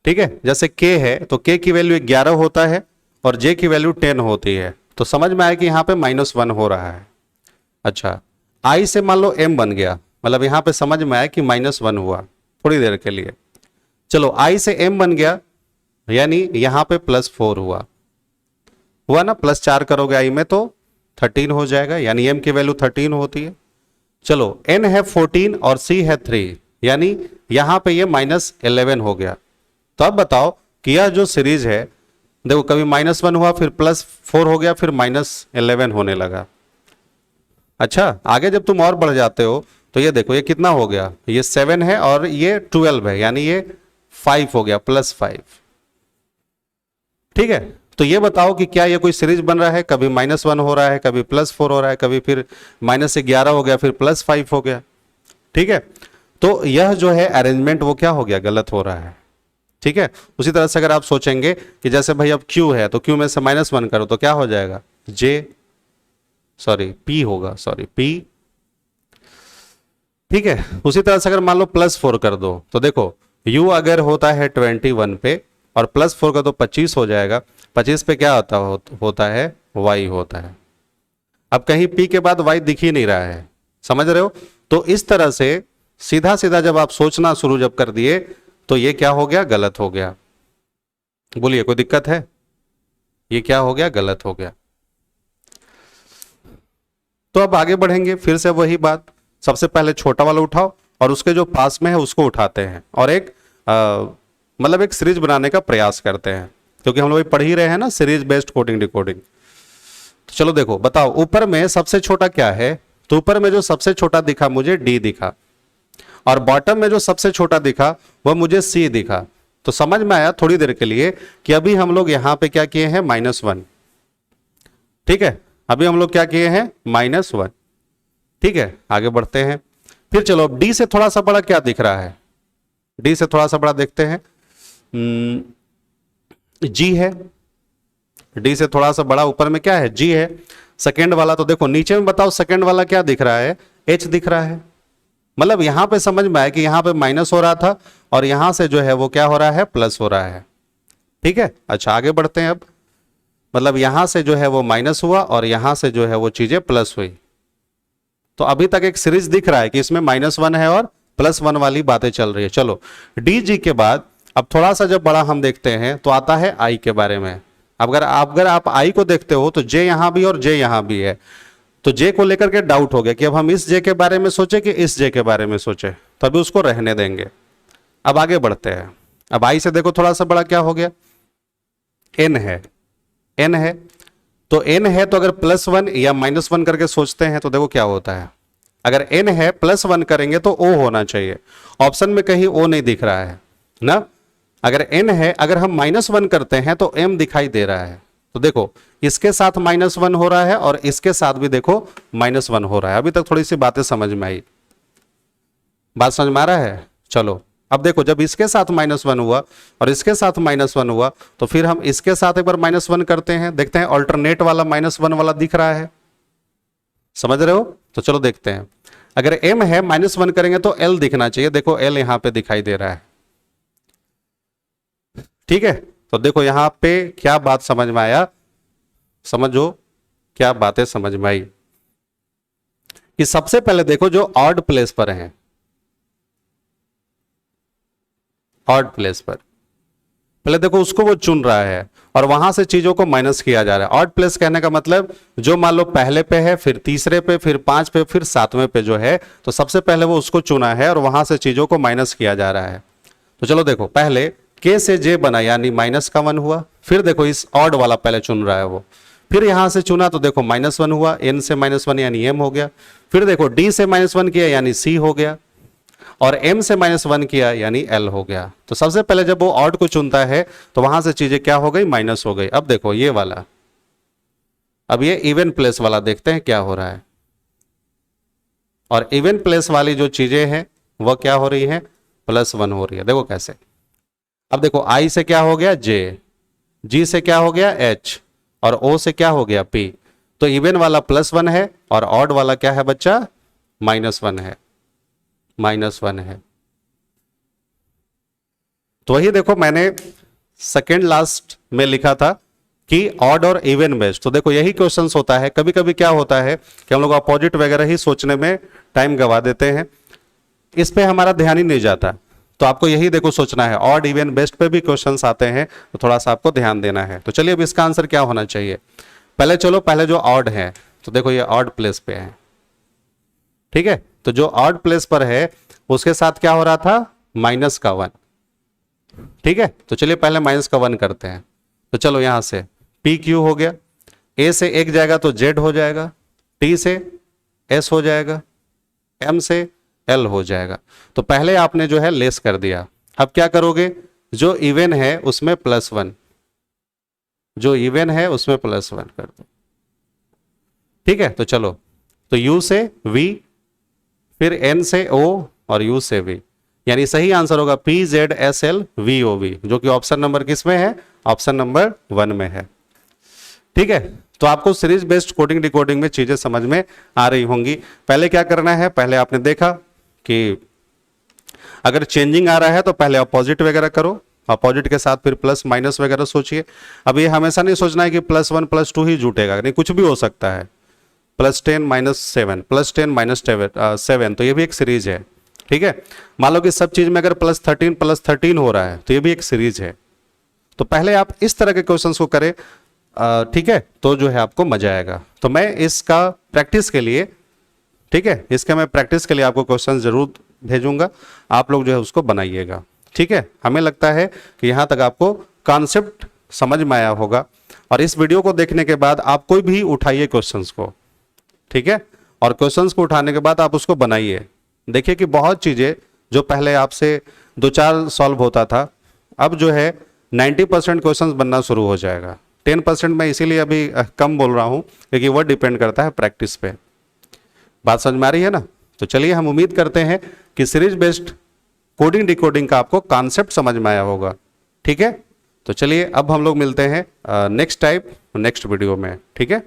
[SPEAKER 1] ठीक है। जैसे k है तो k की वैल्यू 11 होता है और j की वैल्यू 10 होती है, तो समझ में आया कि यहां पे -1 हो रहा है। अच्छा, i से मान लो m बन गया, मतलब यहां पे समझ में आया कि -1 हुआ थोड़ी देर के लिए। चलो i से m बन गया यानी यहां पे +4 हुआ ना, +4 करोगे i में तो 13 हो जाएगा, यानी m की वैल्यू 13 होती है। चलो n है 14 और c है 3, यानी यहां पे ये -11 हो गया। तो अब बताओ कि यह जो सीरीज है, देखो कभी -1 हुआ, फिर +4 हो गया, फिर -11 होने लगा। अच्छा, आगे जब तुम और बढ़ जाते हो तो ये देखो ये कितना हो गया, ये 7 है और ये 12 है, यानी ये 5 हो गया, +5, ठीक है। तो ये बताओ कि क्या ये कोई सीरीज बन रहा है? कभी -1 हो रहा है, कभी +4 हो रहा है, कभी फिर -11 हो गया, फिर +5 हो गया, ठीक है। तो यह जो है अरेंजमेंट वो क्या हो गया? गलत हो रहा है, ठीक है। उसी तरह से अगर आप सोचेंगे कि जैसे भाई अब Q है तो Q में से -1 करो तो क्या हो जाएगा? P होगा, P, ठीक है। उसी तरह से अगर मान लो +4 कर दो तो देखो U अगर होता है 21 पे और +4 का तो 25 हो जाएगा, 25 पे क्या होता है Y होता है। अब कहीं P के बाद Y दिख ही नहीं रहा है, समझ रहे हो? तो इस तरह से सीधा सीधा जब आप सोचना शुरू जब कर दिए तो ये क्या हो गया? गलत हो गया। बोलिए, कोई दिक्कत है? ये क्या हो गया? गलत हो गया। तो अब आगे बढ़ेंगे, फिर से वही बात, सबसे पहले छोटा वाला उठाओ और उसके जो पास में है उसको उठाते हैं और एक मतलब एक सीरीज बनाने का प्रयास करते हैं, क्योंकि हम लोग पढ़ ही रहे हैं ना सीरीज बेस्ड कोडिंग डिकोडिंग। तो चलो देखो, बताओ ऊपर में सबसे छोटा क्या है? तो ऊपर में जो सबसे छोटा दिखा मुझे D दिखा, और बॉटम में जो सबसे छोटा दिखा वह मुझे C दिखा। तो समझ में आया थोड़ी देर के लिए कि अभी हम लोग यहां पे क्या किए हैं? -1, ठीक है। अभी हम लोग क्या किए हैं? -1, ठीक है। आगे बढ़ते हैं, फिर चलो अब D से थोड़ा सा बड़ा क्या दिख रहा है? D से थोड़ा सा बड़ा देखते हैं, G है। D से थोड़ा सा बड़ा ऊपर में क्या है? G है। सेकेंड वाला तो देखो नीचे में बताओ, सेकेंड वाला क्या दिख रहा है? H दिख रहा है। मतलब यहां पे समझ में आया कि यहां पे माइनस हो रहा था और यहां से जो है वो क्या हो रहा है, प्लस हो रहा है। ठीक है, अच्छा आगे बढ़ते हैं अब। मतलब यहां से जो है वो माइनस हुआ और यहां से जो है वो चीजें प्लस हुई। तो अभी तक एक सीरीज दिख रहा है कि इसमें -1 है और +1 वाली बातें चल रही है। चलो डी के बाद अब थोड़ा सा जब बड़ा हम देखते हैं तो आता है आई के बारे में। अगर आप आई को देखते हो तो जे यहां भी और जे यहां भी है, तो जे को लेकर के डाउट हो गया कि अब हम इस जे के बारे में सोचे कि इस जे के बारे में सोचे, तो अभी उसको रहने देंगे। अब आगे बढ़ते हैं। अब आई से देखो थोड़ा सा बड़ा क्या हो गया, एन है, एन है तो एन है तो अगर +1 या -1 करके सोचते हैं तो देखो क्या होता है। अगर एन है +1 करेंगे तो ओ होना चाहिए, ऑप्शन में कहीं ओ नहीं दिख रहा है ना। अगर एन है, अगर हम -1 करते हैं तो एम दिखाई दे रहा है। तो देखो इसके साथ -1 हो रहा है और इसके साथ भी देखो -1 हो रहा है। अभी तक थोड़ी सी बातें समझ में आई, बात समझ में आ रहा है। चलो अब देखो जब इसके साथ -1 हुआ और इसके साथ -1 हुआ तो फिर हम इसके साथ एक बार -1 करते हैं, देखते हैं अल्टरनेट वाला -1 वाला दिख रहा है, समझ रहे हो। तो चलो देखते हैं। अगर m है -1 करेंगे तो l दिखना चाहिए, देखो l यहां पे दिखाई दे रहा है। ठीक है, तो देखो यहां पे क्या बात समझ में आया, समझो क्या बातें समझ में आई कि सबसे पहले देखो जो ऑड प्लेस पर है, ऑड प्लेस पर पहले देखो उसको वो चुन रहा है और वहां से चीजों को माइनस किया जा रहा है। ऑड प्लेस कहने का मतलब जो मान लो पहले पे है, फिर तीसरे पे, फिर 5 पे, फिर 7वें पे जो है, तो सबसे पहले वो उसको चुना है और वहां से चीजों को माइनस किया जा रहा है। तो चलो देखो पहले के से जे बना यानी -1 हुआ, फिर देखो इस ऑड वाला पहले चुन रहा है वो, फिर यहां से चुना तो देखो -1 हुआ, एन से -1 यानी एम हो गया, फिर देखो डी से -1 किया यानी सी हो गया, और m से -1 किया यानी l हो गया। तो सबसे पहले जब वो ऑड को चुनता है तो वहां से चीजें क्या हो गई, माइनस हो गई। अब देखो ये वाला, अब ये इवन प्लेस वाला देखते हैं क्या हो रहा है। और इवन प्लेस वाली जो चीजें हैं वह क्या हो रही हैं, +1 हो रही है। देखो कैसे। अब देखो i से क्या हो गया j, g से क्या हो गया h, और o से क्या हो गया p। तो इवन वाला +1 है और ऑड वाला क्या है बच्चा, -1 है, -1 है। तो वही देखो मैंने सेकेंड लास्ट में लिखा था कि ऑड और इवन बेस्ड। तो देखो यही क्वेश्चंस होता है, कभी कभी क्या होता है कि हम लोग अपोजिट वगैरह ही सोचने में टाइम गवा देते हैं, इस पे हमारा ध्यान ही नहीं जाता। तो आपको यही देखो सोचना है, ऑड इवन बेस्ड पे भी क्वेश्चंस आते हैं तो थोड़ा सा आपको ध्यान देना है। तो चलिए अब इसका आंसर क्या होना चाहिए। पहले चलो पहले जो ऑड है तो देखो ये ऑड प्लेस पे है, ठीक है। तो जो ऑड प्लेस पर है उसके साथ क्या हो रहा था, -1, ठीक है। तो चलिए पहले -1 करते हैं। तो चलो यहां से पी क्यू हो गया, ए से एक जाएगा तो जेड हो जाएगा, टी से एस हो जाएगा, एम से एल हो जाएगा। तो पहले आपने जो है लेस कर दिया। अब क्या करोगे, जो इवन है उसमें +1, जो इवन है उसमें +1 कर दो, ठीक है। तो चलो तो u से v, फिर n से o और u से v, यानी सही आंसर होगा PZSLVOV, जो कि ऑप्शन नंबर किस में है, ऑप्शन नंबर 1 में है, ठीक है। तो आपको सीरीज बेस्ड कोडिंग डिकोडिंग में चीजें समझ में आ रही होंगी। पहले क्या करना है, पहले आपने देखा कि अगर चेंजिंग आ रहा है तो पहले अपोजिट वगैरह करो, अपोजिट के साथ फिर प्लस माइनस वगैरह सोचिए। अब ये हमेशा नहीं सोचना है कि +1 +2 ही जुटेगा, नहीं, कुछ भी हो सकता है। +10 -7, +10 -7, तो ये भी एक सीरीज है, ठीक है। मान लो कि सब चीज में अगर +13 हो रहा है तो ये भी एक सीरीज है। तो पहले आप इस तरह के क्वेश्चंस को करें, ठीक है, तो जो है आपको मजा आएगा। तो मैं इसका प्रैक्टिस के लिए, ठीक है, इसका मैं प्रैक्टिस के लिए आपको क्वेश्चन जरूर भेजूंगा, आप लोग जो है उसको बनाइएगा, ठीक है। हमें लगता है कि यहां तक आपको कॉन्सेप्ट समझ में आया होगा, और इस वीडियो को देखने के बाद आप कोई भी उठाइए क्वेश्चंस को, ठीक है, और क्वेश्चंस को उठाने के बाद आप उसको बनाइए। देखिए कि बहुत चीजें जो पहले आपसे 2-4 सॉल्व होता था, अब जो है 90% क्वेश्चंस बनना शुरू हो जाएगा। 10% मैं इसीलिए अभी कम बोल रहा हूं क्योंकि वह डिपेंड करता है प्रैक्टिस पे। बात समझ में आ रही है ना। तो चलिए हम उम्मीद करते हैं कि सीरीज बेस्ड कोडिंग डिकोडिंग का आपको कॉन्सेप्ट समझ में आया होगा, ठीक है। तो चलिए अब हम लोग मिलते हैं नेक्स्ट वीडियो में, ठीक है।